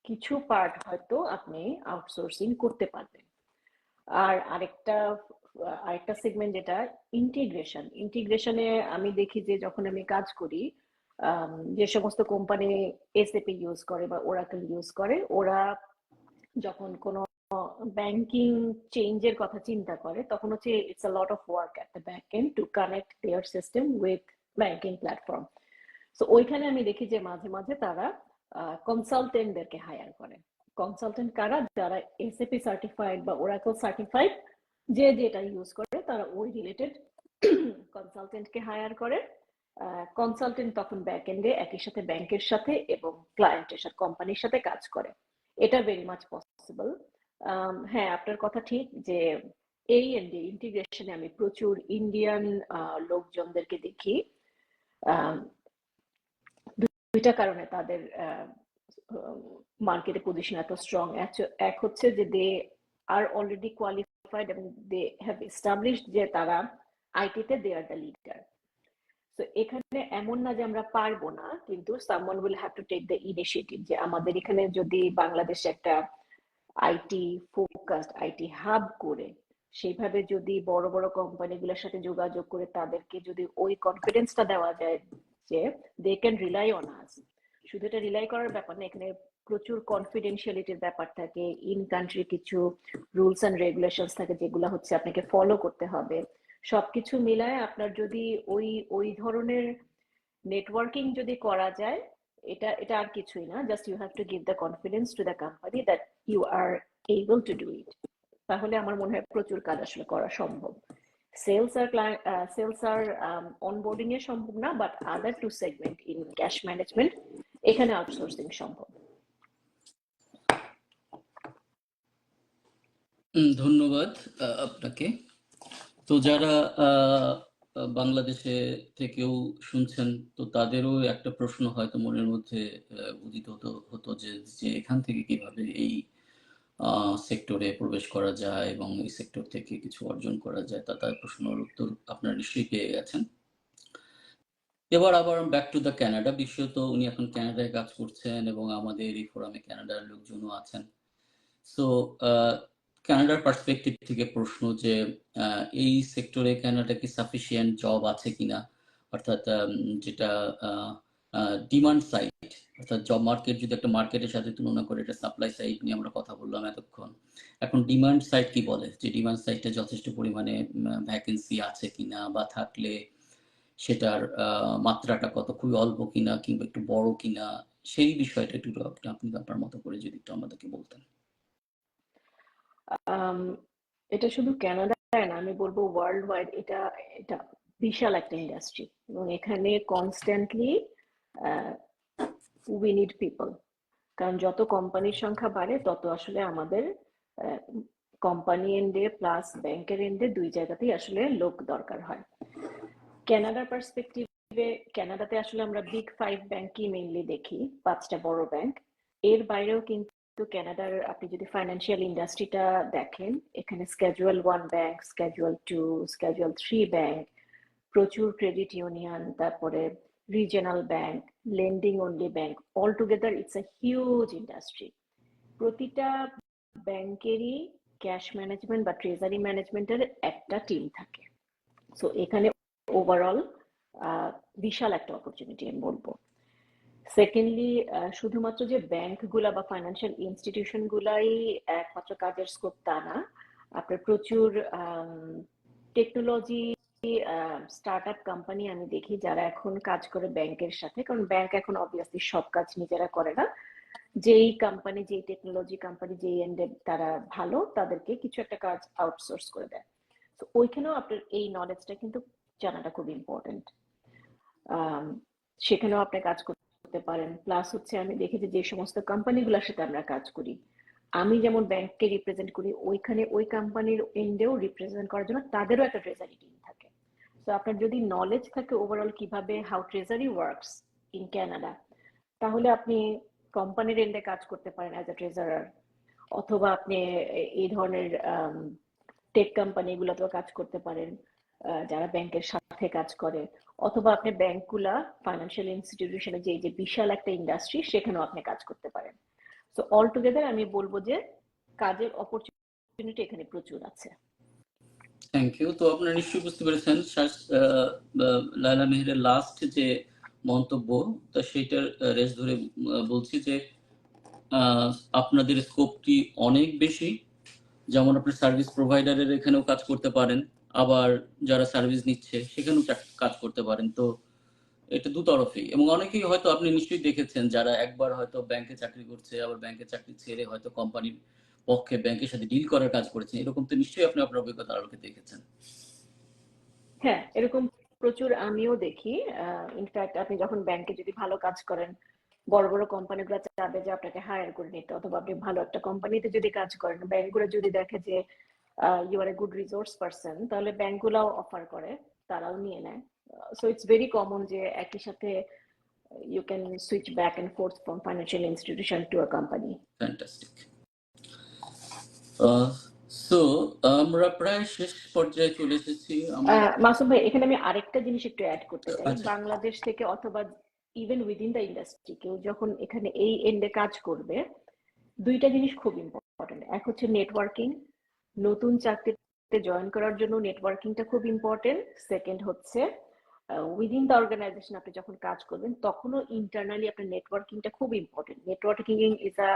A: কিছু পার্ট হয়তো আপনি আউটসোর্সিং করতে পারবেন। আর আরেকটা সেগমেন্ট যেটা ইন্টিগ্রেশনে আমি দেখি যে যখন আমি কাজ করি, যে সমস্ত কোম্পানি এসএপি ইউজ করে বা ওরাকেল ইউজ করে, ওরা যখন কোনো ব্যাংকিং চেঞ্জের কথা চিন্তা করে তখন হচ্ছে it's a lot of work at the back end to connect their system with banking platform. So ওইখানে আমি দেখি যে মাঝে মাঝে তারা কনসালটেন্টদেরকে হায়ার করে। কনসালটেন্ট কারা? যারা এসএপি সার্টিফাইড বা ওরাকল সার্টিফাইড, যে যেটা ইউজ করে তারা ওই রিলেটেড কনসালটেন্টকে হায়ার করে। কনসালটেন্ট তখন ব্যাক এন্ডে একই সাথে ব্যাংকের সাথে এবং ক্লায়েন্টের সাথে, কোম্পানির সাথে কাজ করে। এটা ভেরি মাচ পসিবল। হ্যাঁ, আপনার কথা ঠিক যে এই এন্ডে ইন্টিগ্রেশনে আমি প্রচুর ইন্ডিয়ান লোকজনদেরকে দেখি। দুইটা কারণে তাদের মার্কেটে পজিশন এত স্ট্রং। এক হচ্ছে যে দে আর অলরেডি কোয়ালিফাইড এবং দে হ্যাভ এস্টাবলিশড যে তারা আইটিতে দে আর দ্য লিডার। তো এখানে এমন না যে আমরা পারবো না, কিন্তু someone will have to take the initiative. যে আমাদের এখানে যদি বাংলাদেশে একটা আইটি ফোকাসড আইটি হাব করে সেইভাবে যদি বড় বড় কোম্পানিগুলোর সাথে যোগাযোগ করে তাদেরকে যদি ওই কনফিডেন্সটা দেওয়া যায় যে they can rely on us. শুধু এটা রিলাই করার ব্যাপার না, এখানে প্রচুর কনফিডেন্সিয়ালিটির ব্যাপার থাকে, ইন কান্ট্রি কিছু রুলস এন্ড রেগুলেশনস থাকে যেগুলো হচ্ছে আপনাকে ফলো করতে হবে। সবকিছু মিলায় আপনার যদি ওই ধরনের নেটওয়ার্কিং যদি করা যায়, এটা আর কিছুই না, just you have to give the confidence to the company that you are able to do it. তাহলে আমার মনে হয় প্রচুর কাজ আসলে করা সম্ভব। সেলস আর অনবোর্ডিং এ সম্ভব না, but other two segment in cash management এখানে আউটসোর্সিং সম্ভব।
B: ধন্যবাদ আপনাকে। তো যারা বাংলাদেশে থেকেও শুনছেন, তো তাদেরও একটা প্রশ্ন হয়তো মনের মধ্যে উদিত হতো যে এখান থেকে কিভাবে এই সেক্টরে প্রবেশ করা যায় এবং এই সেক্টর থেকে কিছু অর্জন করা যায়, তার প্রশ্নের উত্তর আপনারা নিশ্চয়ই পেয়ে গেছেন। এবার আবার ব্যাক টু দ্য ক্যানাডা বিষয়। তো উনি এখন ক্যানাডায় কাজ করছেন এবং আমাদের এই ফোরামে ক্যানাডার লোকজনও আছেন। সো কানাডার পার্সপেক্টিভ থেকে প্রশ্ন যে এই সেক্টরে কানাডা কি সাফিসিয়েন্ট জব আছে কিনা, অর্থাৎ যেটা ডিমান্ড সাইড, অর্থাৎ জব মার্কেট যদি একটা মার্কেটের সাথে তুলনা করে, এটা সাপ্লাই সাইড নিয়ে আমরা কথা বললাম এতক্ষণ। এখন ডিমান্ড সাইড কি বলে, যে ডিমান্ড সাইডটা যথেষ্ট পরিমাণে ভ্যাকেন্সি আছে কিনা, বা থাকলে সেটার মাত্রাটা কত, খুবই অল্প কিনা কিংবা একটু বড় কিনা, সেই বিষয়টা একটু আপনি আপনার মতো করে যদি একটু আমাদেরকে বলতেন।
A: এটা শুধু ক্যানাডায় না, আমি বলবো ওয়ার্ল্ড ওয়াইড এটা এটা বিশাল একটা ইন্ডাস্ট্রি এবং এখানে কনস্ট্যান্টলি উই নিড পিপল। কারণ যত কোম্পানির সংখ্যা বাড়ে তত আসলে আমাদের কোম্পানি এন্ডে প্লাস ব্যাংকের এন্ডে দুই জায়গাতেই আসলে লোক দরকার হয়। ক্যানাডার পার্সপেক্টিভে ক্যানাডাতে আসলে আমরা বিগ 5 ব্যাংকই মেইনলি দেখি, 5টা বড় ব্যাংক। এর বাইরেও কিন্তু ক্যানাডার আপনি যদি ফাইন্যান্সিয়াল ইন্ডাস্ট্রিটা দেখেন, এখানে schedule 1 bank, schedule 2, schedule 3 bank, প্রচুর ক্রেডিট ইউনিয়ন, তারপরে regional bank, lending only bank, all together it's a huge industry. প্রতিটা ব্যাংকেরই ক্যাশ ম্যানেজমেন্ট বা ট্রেজারি ম্যানেজমেন্টের একটা টিম থাকে। সো এখানে ওভারঅল বিশাল একটা অপরচুনিটি আমি বলবো। সেকেন্ডলি, শুধুমাত্র যে ব্যাংকগুলা বা ফাইন্যান্সিয়াল ইনস্টিটিউশন গুলাই একমাত্র কাজের স্কোপ তা না, আপনার প্রচুর টেকনোলজি স্টার্ট আপ কোম্পানি আমি দেখি যারা এখন কাজ করে ব্যাংকের সাথে। কারণ ব্যাংক এখন অবভিয়াসলি সব কাজ নিজেরা করে না, যেই কোম্পানি, যেই টেকনোলজি কোম্পানি, যেই এন্ডে তারা ভালো, তাদেরকে কিছু একটা কাজ আউটসোর্স করে দেয়। তো ওইখানেও আপনার এই নলেজটা কিন্তু জানাটা খুব ইম্পর্টেন্ট। সেখানেও আপনি কাজ করতে পারেন। প্লাস হচ্ছে আমি দেখেছি যে সমস্ত কোম্পানিগুলোর সাথে আমরা কাজ করি, আমি যেমন ব্যাংককে রিপ্রেজেন্ট করি, ওইখানে ওই কোম্পানির এন্ডেও রিপ্রেজেন্ট করার জন্য তাদেরও একটা ট্রেজারি টিম থাকে। তো আপনার যদি নলেজ থাকে ওভারঅল কিভাবে how treasury works in Canada, তাহলে আপনি কোম্পানির এন্ডে কাজ করতে পারেন অ্যাজ এ ট্রেজারার, অথবা আপনি এই ধরনের টেক কোম্পানিগুলোতেও কাজ করতে পারেন যারা ব্যাংকের সাথে কাজ করে, অথবা আপনি ব্যাংকগুলা ফাইন্যান্সিয়াল ইনস্টিটিউশনে যে বিশাল একটা ইন্ডাস্ট্রি সেখানেও আপনি কাজ করতে পারেন। সো অল টুগেদার আমি বলবো যে কাজের অপরচুনিটি এখানে প্রচুর আছে।
B: Thank you. তো আপনারা নিশ্চয়ই বুঝতে পেরেছেন লায়লা মেহেরের লাস্ট যে মন্তব্য, তা সেটার রেশ ধরে বলছি যে আপনাদের স্কোপটি অনেক বেশি। যেমন আপনি সার্ভিস প্রোভাইডারের এখানেও কাজ করতে পারেন, আবার যারা সার্ভিস নিচ্ছে সেখানেও কাজ করতে পারেন। তো এটা দুতরফেই, এবং অনেকেই হয়তো আপনি নিশ্চয়ই দেখেছেন যারা একবার হয়তো ব্যাংকে চাকরি করছে, আবার ব্যাংকে চাকরি ছেড়ে হয়তো কোম্পানির পক্ষে ব্যাংকের সাথে ডিল করার কাজ করেছেন। এরকম তো নিশ্চয়ই আপনি আপনার অভিজ্ঞতার আলোকে দেখেছেন।
A: হ্যাঁ, এরকম প্রচুর আমিও দেখি। ইনফ্যাক্ট আপনি যখন ব্যাংকে যদি ভালো কাজ করেন, বড় বড় কোম্পানিগুলো চাবে যে আপনাকে হায়ার করে নিতে, অথবা আপনি ভালো একটা কোম্পানিতে যদি কাজ করেন, ব্যাংকগুলো যদি দেখে যে you are a good resource person, তাহলে ব্যাংকগুলোও অফার করে, তারাও নিয়ে নেয়। সো ইটস ভেরি কমন যে একই সাথে you can switch back and forth from financial institution to a company.
B: Fantastic. So আমরা প্রায় শেষ পর্যায়ে চলে এসেছি।
A: মাসুম ভাই, এখানে আমি আরেকটা জিনিস একটু অ্যাড করতে চাই।
B: আচ্ছা।
A: বাংলাদেশ থেকে অথবা ইভেন উইদিন দ্য ইন্ডাস্ট্রি কেউ যখন এখানে এই এন্ডে কাজ করবে, দুইটা জিনিস খুব ইম্পর্টেন্ট। এক হচ্ছে নেটওয়ার্কিং, নতুন চাকরিতে জয়েন করার জন্য নেটওয়ার্কিংটা খুব ইম্পর্টেন্ট। সেকেন্ড হচ্ছে উইদিন দ্য অর্গানাইজেশন আপনি যখন কাজ করবেন তখনও ইন্টারনালি আপনার নেটওয়ার্কিংটা খুব important. Networking is a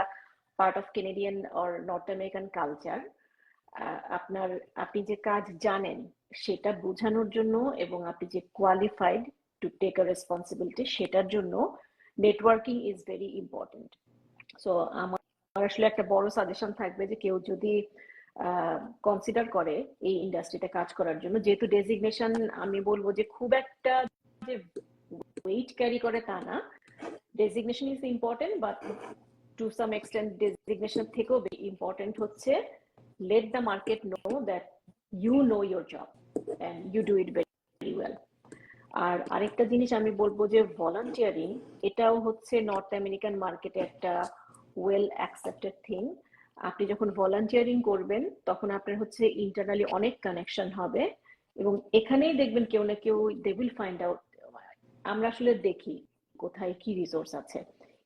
A: part of Canadian or north American culture. আপনার আপনি যে কাজ জানেন সেটা বোঝানোর জন্য এবং আপনি যে qualified to take a responsibility সেটার জন্য networking is very important. So আমার আসলে একটা বড় সাজেশন থাকবে যে কেউ যদি কনসিডার করে এই ইন্ডাস্ট্রিতে কাজ করার জন্য, যেহেতু ডেজিগনেশন আমি বলবো যে খুব একটা যে ওয়েট ক্যারি করে তা না, designation is important, but to some extent designation থেকেও ইম্পর্টেন্ট হচ্ছে let the market know that you know your job and you do it very well. আর আরেকটা জিনিস আমি বলবো যে ভলান্টিয়ারিং, এটাও হচ্ছে নর্থ আমেরিকান মার্কেটে একটা ওয়েল অ্যাকসেপ্টেড থিং। আপনি যখন ভলান্টিয়ারিং করবেন তখন আপনার হচ্ছে ইন্টারনালি অনেক কানেকশন হবে, এবং এখানেই দেখবেন কেউ না কেউ দে উইল ফাইন্ড আউট। আমরা আসলে দেখি কোথায় কি রিসোর্স আছে।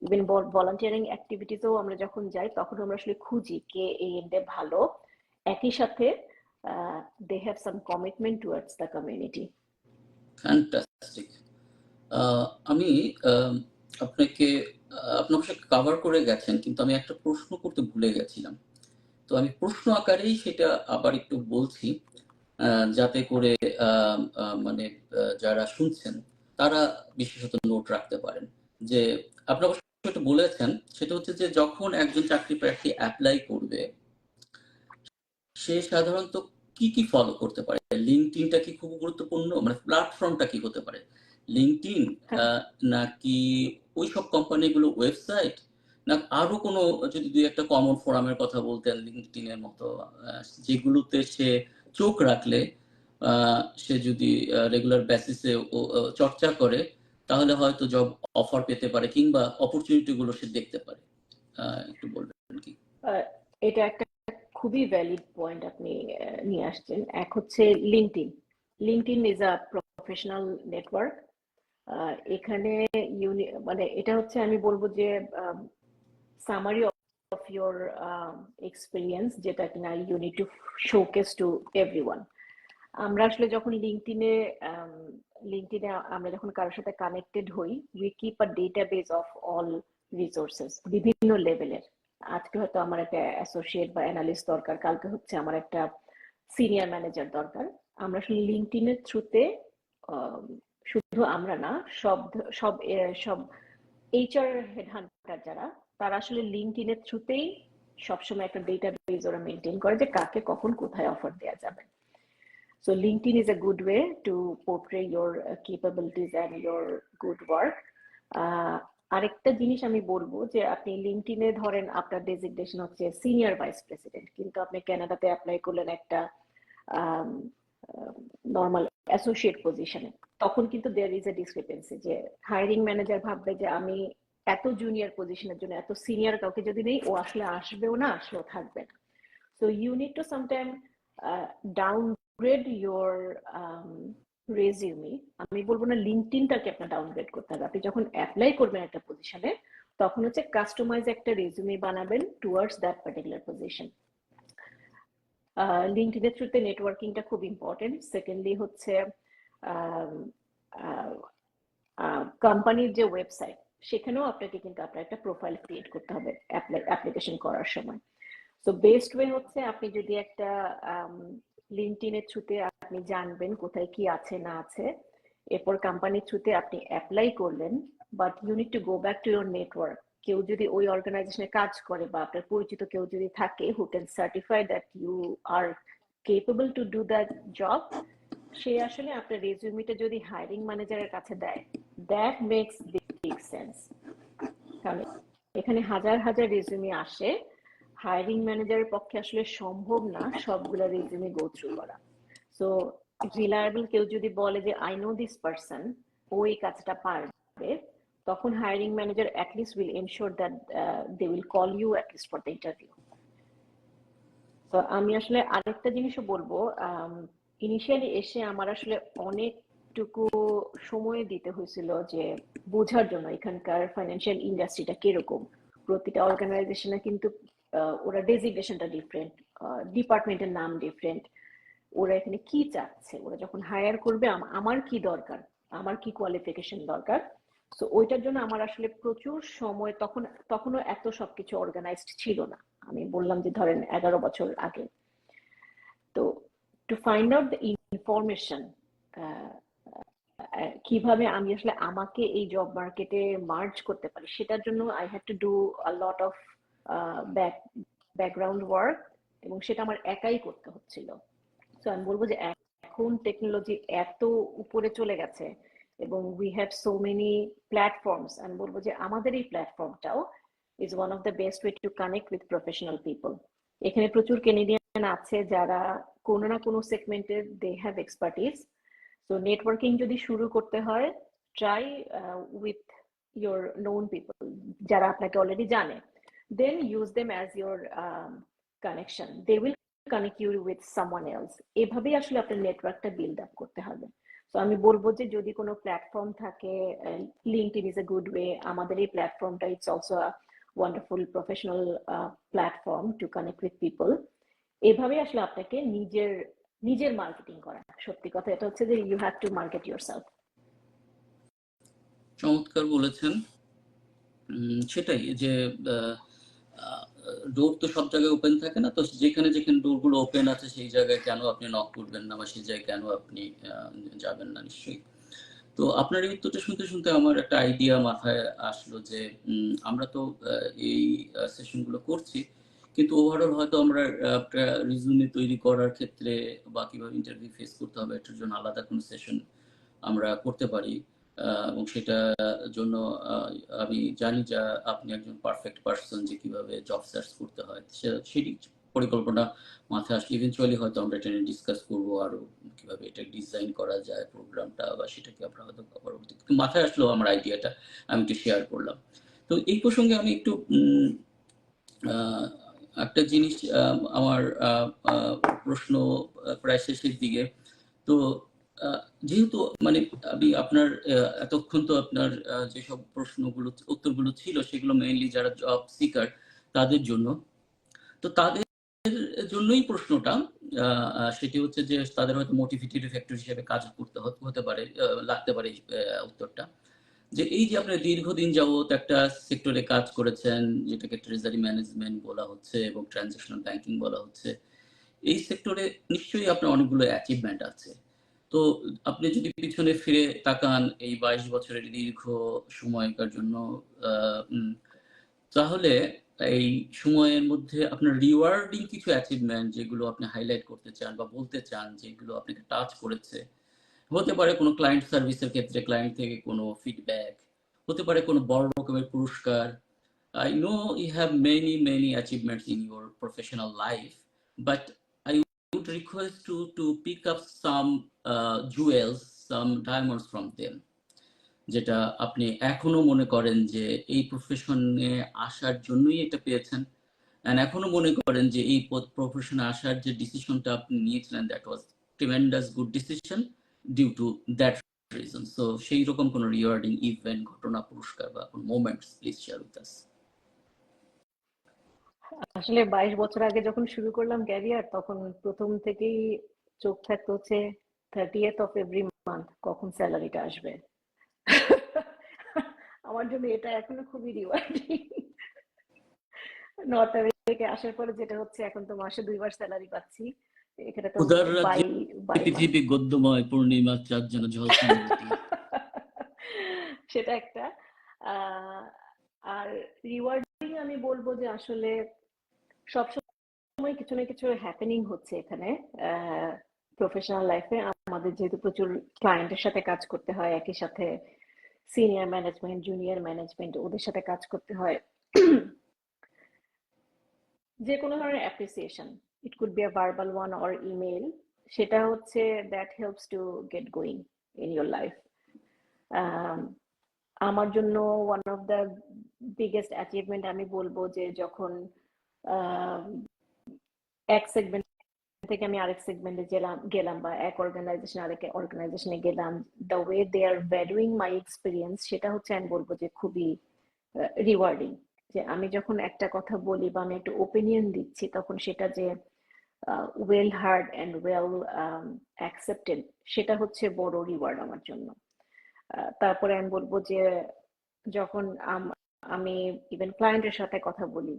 A: ইভেন ভলান্টিয়ারিং অ্যাক্টিভিটিতেও আমরা যখন যাই তখন আমরা আসলে খুঁজি কে এই এন্ডে ভালো, একই সাথে they have some commitment towards the community.
B: Fantastic. আমি আপনাকে আপনার সাথে কভার করে গেছেন, কিন্তু আমি একটা প্রশ্ন করতে ভুলে গেছিলাম। তো আমি প্রশ্ন আকারেই সেটা আবার একটু বলছি, যাতে করে মানে যারা শুনছেন তারা বিশেষত নোট রাখতে পারেন। যে আপনি অবশ্য একটু বলেছেন, সেটা হচ্ছে যে যখন একজন চাকরি প্রার্থী অ্যাপ্লাই করবে সে সাধারণত কি কি ফলো করতে পারে। লিঙ্কডইনটা কি খুব গুরুত্বপূর্ণ, মানে প্ল্যাটফর্মটা কি হতে পারে? লিঙ্কডইন নাকি ওই সব কোম্পানিগুলো ওয়েবসাইট, না আরো কোনো, যদি দুই একটা কমন ফোরামের কথা বলতেন লিঙ্কডইনের মতো, যেগুলোতে সে চোখ রাখলে সে যদি রেগুলার বেসিসে চর্চা করে তাহলে হয়তো জব অফার পেতে পারে, কিংবা অপরচুনিটি গুলো সে দেখতে পারে। একটু বলবেন কি?
A: এটা একটা খুবই ভ্যালিড পয়েন্ট আপনি নিয়ে আসছেন। এক হচ্ছে LinkedIn. LinkedIn is a professional network. এখানে মানে এটা হচ্ছে আমি বলবো যে সামারি অফ ইয়োর এক্সপিরিয়েন্স, যেটা কিনা you need to showcase to everyone. আমরা আসলে যখন লিঙ্কডইনে আমরা যখন কারোর সাথে কানেক্টেড হই, we keep a database of all resources বিভিন্ন লেভেলের। আজকে হয়তো আমার একটা অ্যাসোসিয়েট বা অ্যানালিস্ট দরকার, কালকে হচ্ছে আমার একটা সিনিয়র ম্যানেজার দরকার। আমরা আসলে লিঙ্কডইনের থ্রুতে, শুধু আমরা না, সব সব সব এইচআর হেডহান্টার যারা, তারা আসলে লিঙ্কডইনের থ্রুতেই সবসময় একটা ডেটাবেস ওরা মেনটেন করে যে কাকে কখন কোথায় অফার দেওয়া যাবে। So LinkedIn is a good way to portray your capabilities and your good work. আরেকটা জিনিস আমি বলবো যে আপনি লিঙ্কডইনে ধরেন আপনার ডেজিগনেশন হচ্ছে সিনিয়র ভাইস প্রেসিডেন্ট, কিন্তু আপনি কানাডাতে অ্যাপ্লাই করলেন একটা নর্মাল অ্যাসোসিয়েট পজিশনে, তখন কিন্তু দেয়ার ইজ এ ডিসক্রিপেন্সি, যে হায়ারিং ম্যানেজার ভাববে যে আমি এত জুনিয়র পজিশনের জন্য এত সিনিয়র কাউকে যদি নেই, ও আসলে আসবেও না, আসলেও থাকবে না। So you need to sometime downgrade your resume. আমি বলবো না লিঙ্কডইনটাকে আপনার ডাউনগ্রেড করতে হবে। আপনি যখন অ্যাপ্লাই করবেন একটা পজিশনে তখন হচ্ছে কাস্টমাইজ একটা রেজুমে বানাবেন টুয়ার্ডস দ্যাট পার্টিকুলার পজিশন। লিঙ্কডইনের থ্রুতে নেটওয়ার্কিংটা খুব ইম্পর্টেন্ট। সেকেন্ডলি হচ্ছে কোম্পানির যে ওয়েবসাইট, সেখানেও আপনাকে কিন্তু আপনার একটা প্রোফাইল ক্রিয়েট করতে হবে অ্যাপ্লিকেশন করার সময়। সো বেস্ট ওয়ে হচ্ছে আপনি যদি একটা লিঙ্কডইনের থ্রুতে আপনি জানবেন কোথায় কি আছে না আছে, এরপর কোম্পানির থ্রুতে আপনি অ্যাপ্লাই করলেন, but you need to go back to your network. কেউ যদি ওই অর্গানাইজেশনে কাজ করে বা আপনার পরিচিত কেউ যদি থাকে who can certify that you are capable to do that job, সে আসলে আপনার রেজুমিটা যদি হায়ারিং ম্যানেজারের কাছে দেয়, দ্যাট মেক্স বিগ সেন্স। কারণ এখানে হাজার হাজার রেজুমি আসে, হায়ারিং ম্যানেজারের পক্ষে আসলে সম্ভব না সবগুলো রেজুমি গো থ্রু করা। সো রিলায়েবল কেউ যদি বলে যে আই নো দিস পারসন, ওই কাজটা পারবে, তখন hiring manager at least will ensure that they will call you at least for the interview. তো আমি আসলে আরেকটা জিনিসও বলবো, ইনিশিয়ালি এসে আমার আসলে অনেকটুকু সময় দিতে হয়েছিল যে বোঝার জন্য এখানকার ফাইন্যান্সিয়াল ইন্ডাস্ট্রিটা কিরকম। প্রতিটা অর্গানাইজেশনে কিন্তু ওরা ডেজিগনেশনটা ডিফারেন্ট, ডিপার্টমেন্টের নাম ডিফারেন্ট, ওরা এখানে কি চাচ্ছে, ওরা যখন হায়ার করবে আমার কি দরকার, আমার কি কোয়ালিফিকেশন দরকার। তো ওইটার জন্য আমার আসলে প্রচুর সময়, তখনও এত সবকিছু অর্গানাইজড ছিল না। আমি বললাম যে ধরেন 11 বছর আগে। তো to find out the information কিভাবে আমি আসলে আমাকে এই জব মার্কেটে মার্জ করতে পারি, সেটার জন্য I had to do a lot of background work, এবং সেটা আমার একাই করতে হচ্ছিল। তো আমি বলবো যে এখন টেকনোলজি এত উপরে চলে গেছে এবং we have so many platforms. আমি বলবো যে আমাদের এই প্ল্যাটফর্মটাও is one of the best way to connect with professional people. এখানে প্রচুর কেনেডিয়ান আছে যারা কোনো না কোনো সেগমেন্টে দে হ্যাভ এক্সপার্টিস। তো নেটওয়ার্কিং যদি শুরু করতে হয়, try with your known people, যারা আপনাকে অলরেডি জানে, then use them as your connection, they will connect you with someone else. এভাবেই আসলে আপনার নেটওয়ার্কটা বিল্ড আপ করতে হবে। তো আমি বলবো যে যদি কোনো প্ল্যাটফর্ম থাকে, LinkedIn is a good way, আমাদের এই প্ল্যাটফর্মটা it's also a wonderful professional platform to connect with people. এভাবেই আসলে আপনাকে নিজের মার্কেটিং করা। সত্যি কথা এটা হচ্ছে যে you have to market yourself.
B: চমৎকার বলেছেন। সেটাই যে ডোর তো সব জায়গায় ওপেন থাকে না, তো যেখানে যেখানে ডোরগুলো ওপেন আছে সেই জায়গায় কেন আপনি নক করবেন না, বা সেই জায়গায় কেন আপনি যাবেন না? নিশ্চয়ই। তো আপনার এই উত্তরটা শুনতে শুনতে আমার একটা আইডিয়া মাথায় আসলো যে আমরা তো এই সেশনগুলো করছি, কিন্তু ওভারঅল হয়তো আমরা একটা রিজুমে তৈরি করার ক্ষেত্রে বা কিভাবে ইন্টারভিউ ফেস করতে হবে এটার জন্য আলাদা কোনো সেশন আমরা করতে পারি। এবং সেটার জন্য আমি জানি যে আপনি একজন পারফেক্ট পারসন যে কিভাবে জব সার্চ করতে হয়, সেটি পরিকল্পনা মাথায় আসলে ইভেন্চুয়ালি হয়তো আমরা এটা নিয়ে ডিসকাস করবো, আরো কিভাবে এটা ডিজাইন করা যায় প্রোগ্রামটা, বা সেটাকে আমরা হয়তো পরবর্তীতে মাথায় আসলো আমার আইডিয়াটা আমি একটু শেয়ার করলাম। তো এই প্রসঙ্গে আমি একটু একটা জিনিস, আমার প্রশ্ন প্রায় শেষের দিকে। তো যেহেতু মানে আমি আপনার এতক্ষণ তো আপনার যেসব প্রশ্নগুলো উত্তরগুলো ছিল সেগুলো মেইনলি যারা জব সিকার তাদের জন্য, তো তাদের জন্যই প্রশ্নটা সেটি হচ্ছে যে তাদের হয়তো মোটিভেটিভ ফ্যাক্টর হিসেবে কাজ করতে হতে পারে, লাগতে পারে উত্তরটা, যে এই যে আপনি দীর্ঘদিন যাবত একটা সেক্টরে কাজ করেছেন যেটাকে ট্রেজারি ম্যানেজমেন্ট বলা হচ্ছে এবং ট্রানজাকশনাল ব্যাংকিং বলা হচ্ছে, এই সেক্টরে নিশ্চয়ই আপনার অনেকগুলো অ্যাচিভমেন্ট আছে। তো আপনি যদি পিছনে ফিরে তাকান এই 22 বছরের দীর্ঘ সময়কার জন্য, তাহলে এই সময়ের মধ্যে আপনার রিওয়ার্ডিং কিছু অ্যাচিভমেন্ট যেগুলো আপনি হাইলাইট করতে চান বা বলতে চান যেগুলো আপনাকে টাচ করেছে, হতে পারে কোনো ক্লায়েন্ট সার্ভিসের ক্ষেত্রে ক্লায়েন্ট থেকে কোনো ফিডব্যাক, হতে পারে কোনো বড় রকমের পুরস্কার। I know you have many achievements in your professional life, but I would request to pick up some jewels, some diamonds from them, যেটা আপনি এখনো মনে করেন যে এই প্রফেশনে আসার জন্যই এটা পেয়েছেন, and এখনো মনে করেন যে এই প্রফেশনে আসার যে ডিসিশনটা আপনি নিয়েছিলেন that was tremendous good decision due to that reason. So সেই রকম কোনো রিওয়ার্ডিং ইভেন্ট, ঘটনা, পুরস্কার বা কোনো moments please share with us.
A: আসলে 22 বছর আগে যখন শুরু করলাম ক্যারিয়ার, তখন প্রথম থেকেই চোখ থাকতো হচ্ছে 30th of every month কখন স্যালারিটা আসবে। আমার জন্য এটা এখনো খুবই রিওয়ার্ডিং। নর্থ আমেরিকা আসার পরে যেটা হচ্ছে, এখন তো মাসে 2বার স্যালারি পাচ্ছি। এখানে তো
B: উদার রাজ্যে
A: বাই মান্থ।
B: পৃথিবী গদ্যময়, পূর্ণিমা চাঁদ যেন ঝলসানো রুটি।
A: সেটা একটা। আহ, আর রিওয়ার্ডিং আমি বলবো যে আসলে সবসময় কিছু না কিছু হ্যাপেনিং হচ্ছে এখানে প্রফেশনাল লাইফে। আমাদের যেহেতু প্রচুর ক্লায়েন্টের সাথে কাজ করতে হয়, একই সাথে সিনিয়র ম্যানেজমেন্ট, জুনিয়র ম্যানেজমেন্ট, ওদের সাথে কাজ করতে হয়। যে কোনো ধরনের appreciation, it could be a verbal one or email, সেটা হচ্ছে that helps to get going in your life. আমার জন্য one of the biggest achievement আমি বলবো যে যখন আহ, এক সেগমেন্ট থেকে আমি আরেক সেগমেন্টে গেলাম বা এক অর্গানাইজেশন আরেক অর্গানাইজেশনে গেলাম, the way they are valuing my experience, সেটা হচ্ছে আমি বলবো যে খুবই রিওয়ার্ডিং। যে আমি যখন একটা কথা বলি বা আমি একটা ওপিনিয়ন দিচ্ছি, তখন সেটা যে well hard and well accepted, সেটা হচ্ছে বড় রিওয়ার্ড আমার জন্য। তারপরে আমি বলবো যে যখন আমি ইভেন ক্লায়েন্টের সাথে কথা বলি,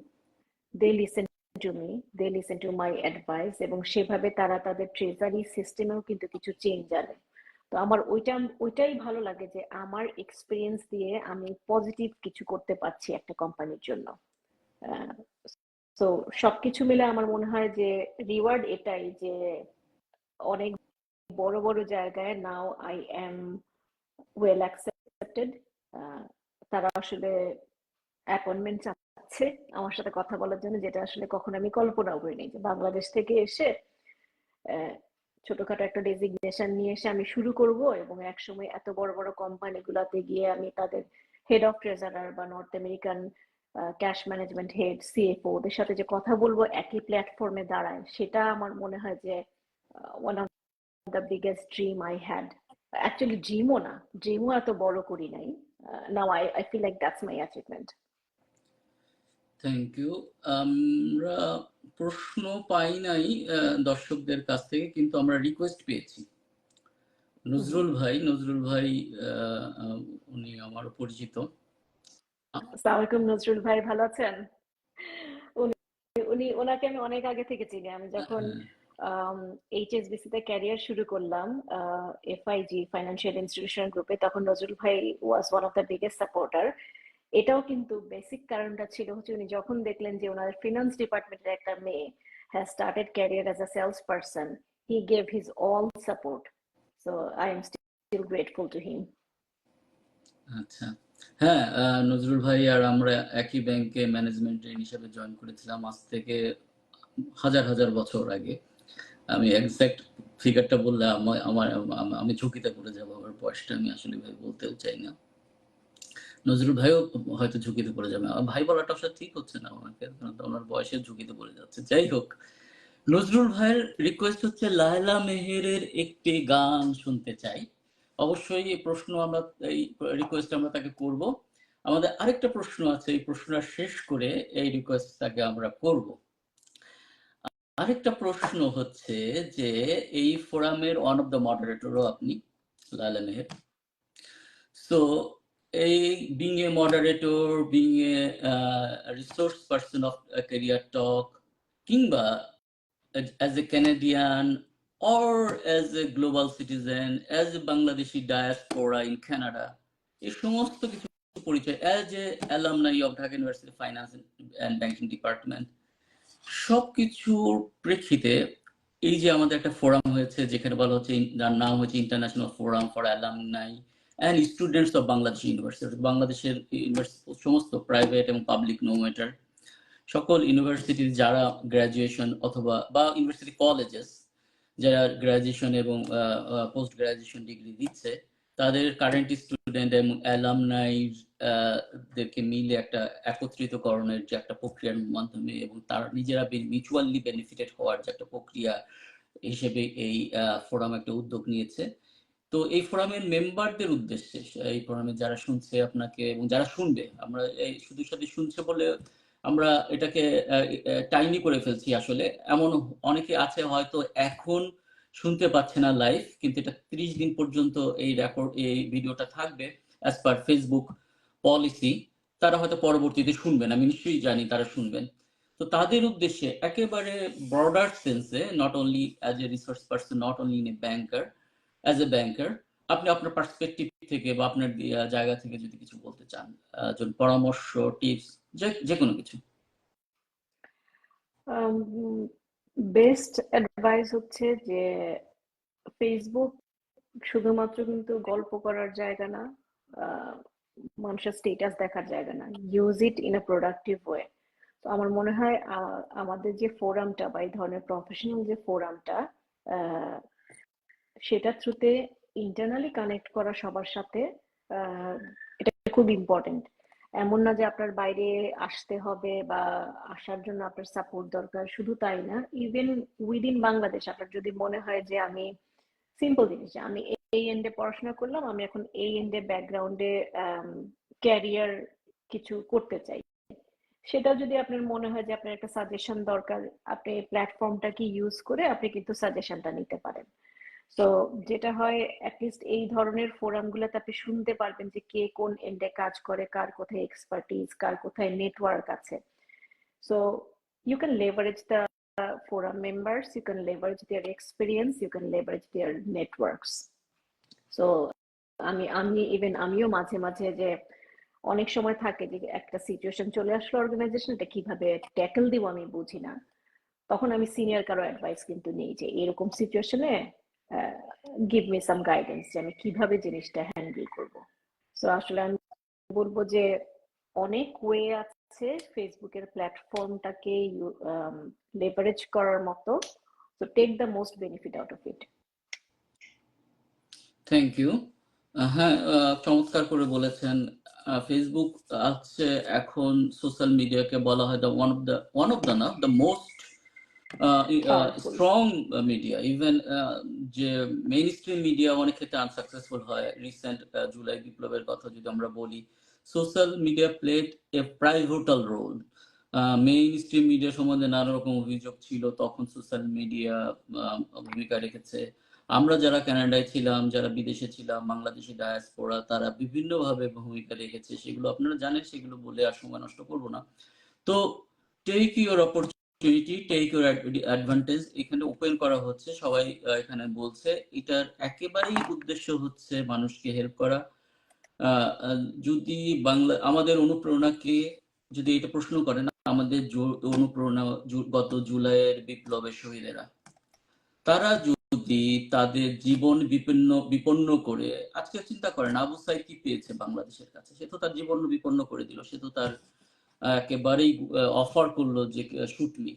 A: they listen to me, they listen to my advice, এবং সেভাবে তারা তাদের ট্রেজারি সিস্টেমেও কিন্তু কিছু চেঞ্জ আনে। তো আমার ওইটাই ভালো লাগে যে আমার এক্সপিরিয়েন্স দিয়ে আমি পজিটিভ কিছু করতে পারছি একটা কোম্পানির জন্য। তো সবকিছু মিলে আমার মনে হয় যে রিওয়ার্ড এটাই যে অনেক বড় বড় জায়গায় now I am well accepted. তারা আসলে অ্যাপয়েন্টমেন্ট চাচ্ছে আমার সাথে কথা বলার জন্য, যেটা আসলে কখনো আমি কল্পনাও করিনি যে বাংলাদেশ থেকে এসে ছোটখাটো একটা ডেজিগনেশন নিয়ে এসে আমি শুরু করব, এবং একসময় এত বড় বড় কোম্পানিগুলোতে গিয়ে আমি তাদের হেড অফ ট্রেজারার বা north American cash management head, CFO, ওদের সাথে যে কথা বলবো একই প্ল্যাটফর্মে দাঁড়ায়, সেটা আমার মনে হয় যে one of the biggest dream I had. Actually ড্রিমও না, ড্রিমও এত বড় করি নাই। Now I feel like that's my achievement.
B: Thank you. আমরা প্রশ্ন পাই নাই দর্শকদের কাছ থেকে, কিন্তু আমরা রিকোয়েস্ট পেয়েছি। নজরুল ভাই উনি আমার পরিচিত।
A: আসসালামু আলাইকুম নজরুল ভাই, ভালো আছেন? উনি ওনাকে আমি অনেক আগে থেকে চিনি। আমি যখন এইচএসবিসি তে ক্যারিয়ার শুরু করলাম এফআইজি ফাইন্যান্সিয়াল ইনস্টিটিউশন গ্রুপে, তখন নজরুল ভাই was one of the biggest supporter. এটাও কিন্তু বেসিক কারণটা ছিল হচ্ছে উনি যখন দেখলেন যে ওনার ফিনান্স ডিপার্টমেন্টের একটা মেয়ে has started career as a sales person, he gave his all support. So I am still grateful to him.
B: আচ্ছা, হ্যাঁ, নজরুল ভাই আর আমরা একই ব্যাংকে ম্যানেজমেন্ট ট্রেন হিসেবে জয়েন করেছিলাম আজ থেকে হাজার হাজার বছর আগে। আমি এক্সাক্ট ফিগারটা বললে আমি ঝুঁকিতে পড়ে যাবো, আমার বয়সটা আমি আসলে ভাই বলতেও চাই না। নজরুল ভাইও হয়তো ঝুঁকিতে পড়ে যাবে। আমার ভাই বলাটা আসলে ঠিক হচ্ছে না ওনাকে, কারণ ওনার বয়সের ঝুঁকিতে পড়ে যাচ্ছে। যাই হোক, নজরুল ভাইয়ের রিকোয়েস্ট হচ্ছে লায়লা মেহেরের একটি গান শুনতে চাই। অবশ্যই এই প্রশ্ন আমরা, এই রিকোয়েস্ট আমরা তাকে করব। আমাদের আরেকটা প্রশ্ন আছে, এই প্রশ্নটা শেষ করে এই রিকোয়েস্ট তাকে আমরা করব। আরেকটা প্রশ্ন হচ্ছে যে এই ফোরামের ওয়ান অফ দ্য মডারেটরও আপনি, লায়লা মেহের। সো এই being a moderator, being a resource person of career talk, কিংবা as a Canadian or as a global citizen, as a Bangladeshi diaspora in Canada, এই সমস্ত কিছু পরিচয়, as a alumni of Dhaka University Finance and Banking Department, সবকিছুর প্রেক্ষিতে এই যে আমাদের একটা ফোরাম হয়েছে যেখানে বলা হচ্ছে, যার নাম হচ্ছে international forum for alumni and students of Bangladesh university, বাংলাদেশের সমস্ত প্রাইভেট এবং পাবলিক নো ম্যাটার সকল ইউনিভার্সিটি যারা গ্রাজুয়েশন অথবা বা ইউনিভার্সিটি কলেজেস যারা গ্রাজুয়েশন এবং পোস্ট গ্রাজুয়েশন ডিগ্রি দিচ্ছে, তাদের কারেন্ট স্টুডেন্ট এবং অ্যালামনাই দেরকে মিলে একটা একত্রিতকরণের যে একটা প্রক্রিয়ার মাধ্যমে, এবং তারা নিজেরা মিউচুয়ালি বেনিফিটেড হওয়ার যে একটা প্রক্রিয়া হিসেবে এই ফোরাম একটা উদ্যোগ নিয়েছে। তো এই ফোরামের মেম্বারদের উদ্দেশ্যে, এই ফোরামে যারা শুনছে আপনাকে এবং যারা শুনবে, আমরা এই শুধু শুধু শুনছে বলে আমরা এটাকে টাইনি করে ফেলছি। আসলে এমন অনেকে আছে হয়তো এখন শুনতে পাচ্ছে না লাইভ, কিন্তু এটা 30 দিন পর্যন্ত এই ভিডিওটা থাকবে অ্যাজ পার ফেসবুক পলিসি। তারা হয়তো পরবর্তীতে শুনবেন, আমি নিশ্চয়ই জানি তারা শুনবেন। তো তাদের উদ্দেশ্যে একেবারে broader sense, not only as a resource person, not only in a banker, as a banker, আপনি আপনার পার্সপেক্টিভ থেকে বা আপনার জায়গা থেকে যদি কিছু বলতে চান, পরামর্শ, টিপস, যে কোনো কিছু।
A: বেস্ট অ্যাডভাইস হচ্ছে যে ফেসবুক শুধুমাত্র কিন্তু গল্প করার জায়গা না, আহ, মানুষের স্টেটাস দেখার জায়গা না। Use it in a productive way. তো আমার মনে হয় আমাদের যে ফোরামটা বা এই ধরনের প্রফেশনাল যে ফোরামটা, সেটার থ্রুতে ইন্টারনালি কানেক্ট করা সবার সাথে, আহ, এটা খুব ইম্পর্টেন্ট। এমন না যে আপনার বাইরে আসতে হবে বা আসার জন্য আপনার সাপোর্ট দরকার, শুধু তাই না, ইভেন উইদিন বাংলাদেশ আপনার যদি মনে হয় যে আমি সিম্পল জিনিস, যে আমি এই এন্ডে পড়াশোনা করলাম, আমি এখন এই এন্ডে ব্যাকগ্রাউন্ডে ক্যারিয়ার কিছু করতে চাই, সেটা যদি আপনার মনে হয় যে আপনার একটা সাজেশন দরকার, আপনি প্ল্যাটফর্মটাকে ইউজ করে আপনি কিন্তু সাজেশনটা নিতে পারেন। তো যেটা হয়, অ্যাটলিস্ট এই ধরনের ফোরামগুলোতে আপনি শুনতে পারবেন যে কে কোন এন্ডে কাজ করে, কার কোথায় এক্সপার্টিজ, কার কোথায় নেটওয়ার্ক আছে। So you can leverage the forum members, you can leverage their experience, you can leverage their networks. So আমিও মাঝে মাঝে যে অনেক সময় থাকে যে একটা সিচুয়েশন চলে আসলো অর্গানাইজেশন, এটা কিভাবে ট্যাকল দিব আমি বুঝি না, তখন আমি সিনিয়র কারো অ্যাডভাইস কিন্তু নেই যে এরকম সিচুয়েশনে গিভ মি সাম গাইডেন্স, যে আমি কিভাবে জিনিসটা হ্যান্ডেল করব। সো আসলে আমি বলবো যে অনেক ওয়ে আছে ফেসবুকের প্ল্যাটফর্মটাকে লেভারেজ করার মতো। So take the most benefit out of it.
B: Thank you. হ্যাঁ, চমৎকার করে বলেছেন। ফেসবুক আছে এখন সোশ্যাল মিডিয়াকে বলা হয় দ্য ওয়ান অফ দ্য না the most
A: powerful.
B: Strong media. Even যে মেইন স্ট্রিম মিডিয়া অনেক ক্ষেত্রে আনসাকসেসফুল হয়। রিসেন্ট জুলাই বিপ্লবের কথা যদি আমরা বলি, social media played a pivotal role. Mainstream media সম্বন্ধে নানা রকম অভিযোগ ছিল, তখন সোশ্যাল মিডিয়া ভূমিকা রেখেছে। আমরা যারা কানাডায় ছিলাম, যারা বিদেশে ছিলাম, বাংলাদেশি ডায়াসপোরা, তারা বিভিন্নভাবে ভূমিকা রেখেছে, সেগুলো আপনারা জানেন, সেগুলো বলে আর সময় নষ্ট করব না। তো take your opportunity, take your advantage এখানে ওপেন করা হচ্ছে, সবাই এখানে বলছে। এটার একেবারেই উদ্দেশ্য হচ্ছে মানুষকে হেল্প করা। যদি আমাদের অনুপ্রেরণাকে যদি এটা প্রশ্ন করেন, আমাদের অনুপ্রেরণা গত জুলাইয়ের বিপ্লবের শহীদেরা। তারা যদি তাদের জীবন বিপন্ন করে, আজকে চিন্তা করেন আবু সাইদ কি পেয়েছে বাংলাদেশের কাছে, সে তো তার জীবন বিপন্ন করে দিল, সে তো তার একেবারেই অফার করলো যে শুট মি।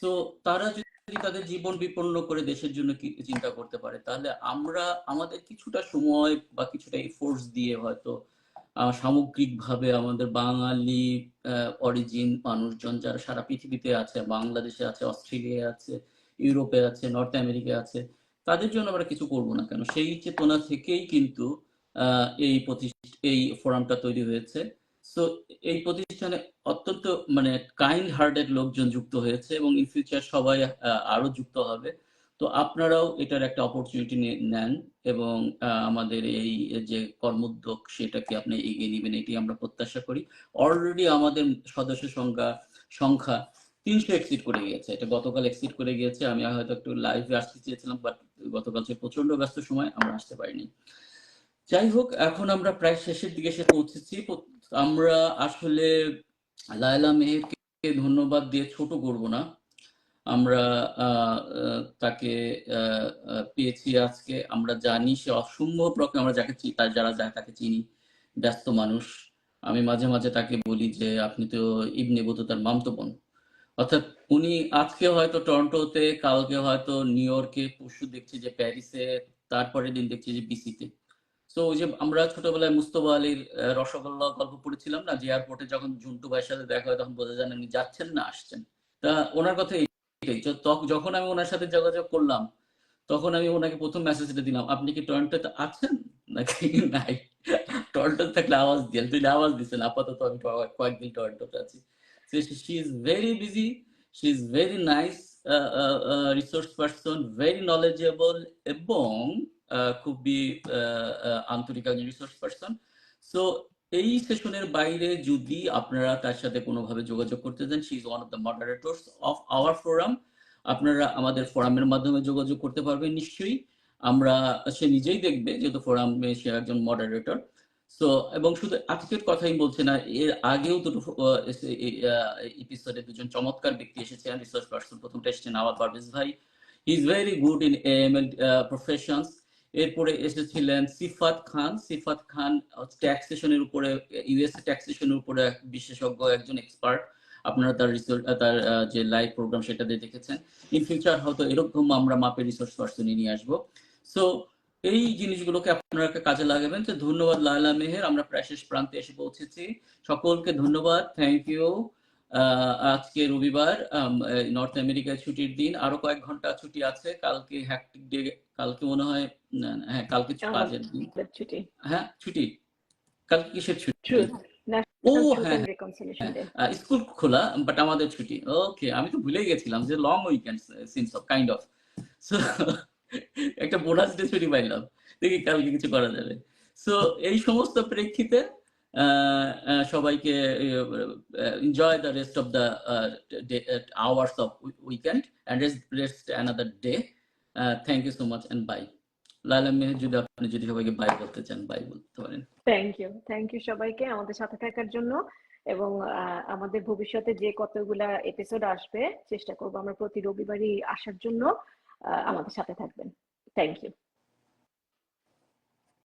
B: তো তারা যদি তাদের জীবন বিপন্ন করে দেশের জন্য চিন্তা করতে পারে, তাহলে আমরা আমাদের কিছুটা সময় বা কিছুটা এফোর্টস দিয়ে হয়তো সামগ্রিকভাবে আমাদের বাঙালি অরিজিন মানুষজন যারা সারা পৃথিবীতে আছে, বাংলাদেশে আছে, অস্ট্রেলিয়া আছে, ইউরোপে আছে, নর্থ আমেরিকা আছে, তাদের জন্য আমরা কিছু করব না কেন? সেই চেতনা থেকেই কিন্তু এই ফোরামটা তৈরি হয়েছে। সো এই প্রতিষ্ঠানে অত্যন্ত মানে কাইন্ড হার্টেড লোকজন যুক্ত হয়েছে এবং ইন ফিউচার সবাই আরো যুক্ত হবে। তো আপনারাও এটার একটা অপরচুনিটি নেন এবং আমাদের এই যে কর্মোদ্যোগ সেটাকে আপনি এগিয়ে নেবেন, এটি আমরা প্রত্যাশা করি। অলরেডি আমাদের সদস্য সংখ্যা 300 এক্সিড করে গিয়েছে। এটা গতকাল এক্সিড করে গিয়েছে। আমি হয়তো একটু লাইভে আসতে চেয়েছিলাম, বাট গতকাল প্রচন্ড ব্যস্ত সময় আমরা আসতে পারিনি। যাই হোক, এখন আমরা প্রায় শেষের দিকে এসে পৌঁছেছি। আমরা আসলে লায়লা মেহেরকে ধন্যবাদ দিয়ে ছোট করব না। আমরা তাকে পেয়েছি আজকে। আমরা জানি সে অসম্ভব রকম, আমরা যারা তাকে চিনি, ব্যস্ত মানুষ। আমি মাঝে মাঝে তাকে বলি যে আপনি তো ইবনে বতুতার মামতো বোন। অর্থাৎ উনি আজকে হয়তো টরন্টোতে, কালকে হয়তো নিউ ইয়র্কে, পরশু দেখছি যে প্যারিসে, তারপরের দিন দেখছি যে বিসিতে। তো ওই যে আমরা ছোটবেলায় মুস্তফা আলীর রসগোল্লা গল্প পড়েছিলাম না, যে এয়ারপোর্টে যখন ঝুন্টু ভাইয়ের সাথে দেখা হয় তখন বোঝা যায় উনি যাচ্ছেন না আসছেন। তা ওনার কথা এইটাই, যখন আমি ওনার সাথে যোগাযোগ করলাম তখন আমি ওনাকে প্রথম মেসেজটা দিলাম, আপনি কি টরন্টোতে আছেন নাকি নাই? টরন্টোতে থাকলে আওয়াজ দিয়েন, তিনি আওয়াজ দিচ্ছেন, আপাতত আমি কয়েকদিন টরন্টোতে আছি। She is very busy, she is very nice resource person, very knowledgeable এবং খুবই আন্তরিক একজন রিসোর্স পারসন। সো এই সেশনের বাইরে যদি আপনারা তার সাথে কোনোভাবে যোগাযোগ করতে চান, she is one of the moderators of our forum. আপনারা আমাদের ফোরামের মাধ্যমে যোগাযোগ করতে পারবেন নিশ্চয়ই। আমরা, সে নিজেই দেখবে যেহেতু ফোরামে সে একজন মডারেটর। সো এবং শুধু আজকের কথাই বলছে না, এর আগেও দুটো এপিসোডে দুজন চমৎকার ব্যক্তি এসেছেন রিসার্চ পারসন। প্রথমটা এসেছেন আওয়াজ পারভেজ ভাই, he is very good in AML professions. এরপরে এসেছিলেন সিফাত খান। সিফাত খান ট্যাক্সেশনের উপরে, ইউএসএ ট্যাক্সেশনের উপরে বিশেষজ্ঞ, একজন এক্সপার্ট। আপনারা তার রিসার্চ, তার যে লাইভ প্রোগ্রাম সেটাতে দেখেছেন। ইন ফিউচার হয়তো এরকম আমরা মাপের রিসোর্স পার্সনই নিয়ে আসবো। সো এই জিনিসগুলোকে আপনারা কাজে লাগাবেন। তো ধন্যবাদ লায়লা মেহের, আমরা প্রায় শেষ প্রান্তে এসে পৌঁছেছি। সকলকে ধন্যবাদ, থ্যাংক ইউ। আজকে রবিবার, নর্থ আমেরিকায় ছুটির দিন, আরো কয়েক ঘন্টা ছুটি আছে। কালকে হ্যাকটিক ডে, কালকে মনে হয়, হ্যাঁ কালকে কাজের দিন।
A: ছুটি,
B: হ্যাঁ ছুটি, কালকে কিসের ছুটি?
A: ট্রুথ,
B: ও
A: ন্যাশনাল ট্রুথ
B: হ্যাঁ,
A: এন্ড রিকনসিলিয়েশন ডে।
B: স্কুল খোলা বাট আমাদের ছুটি। ওকে, আমি তো ভুলেই গেছিলাম যে long weekend since of kind of. So একটা বোনাস ডে ছুটি পাইলাম, দেখি কালকে কিছু করা যাবে। সো এই সমস্ত প্রেক্ষিতে সবাইকে enjoy the rest of the hours of weekend and rest another day. Thank you so much and bye. Laila Meher, যদি আপনি যদি সবাইকে বাই বলতে চান, বাই বলতে পারেন।
A: থ্যাংক ইউ সবাইকে আমাদের সাথে থাকার জন্য। এবং আমাদের ভবিষ্যতে যে কতগুলা এপিসোড আসবে চেষ্টা করবো আমরা প্রতি রবিবারই আসার জন্য। আমাদের সাথে থাকবেন। Thank you.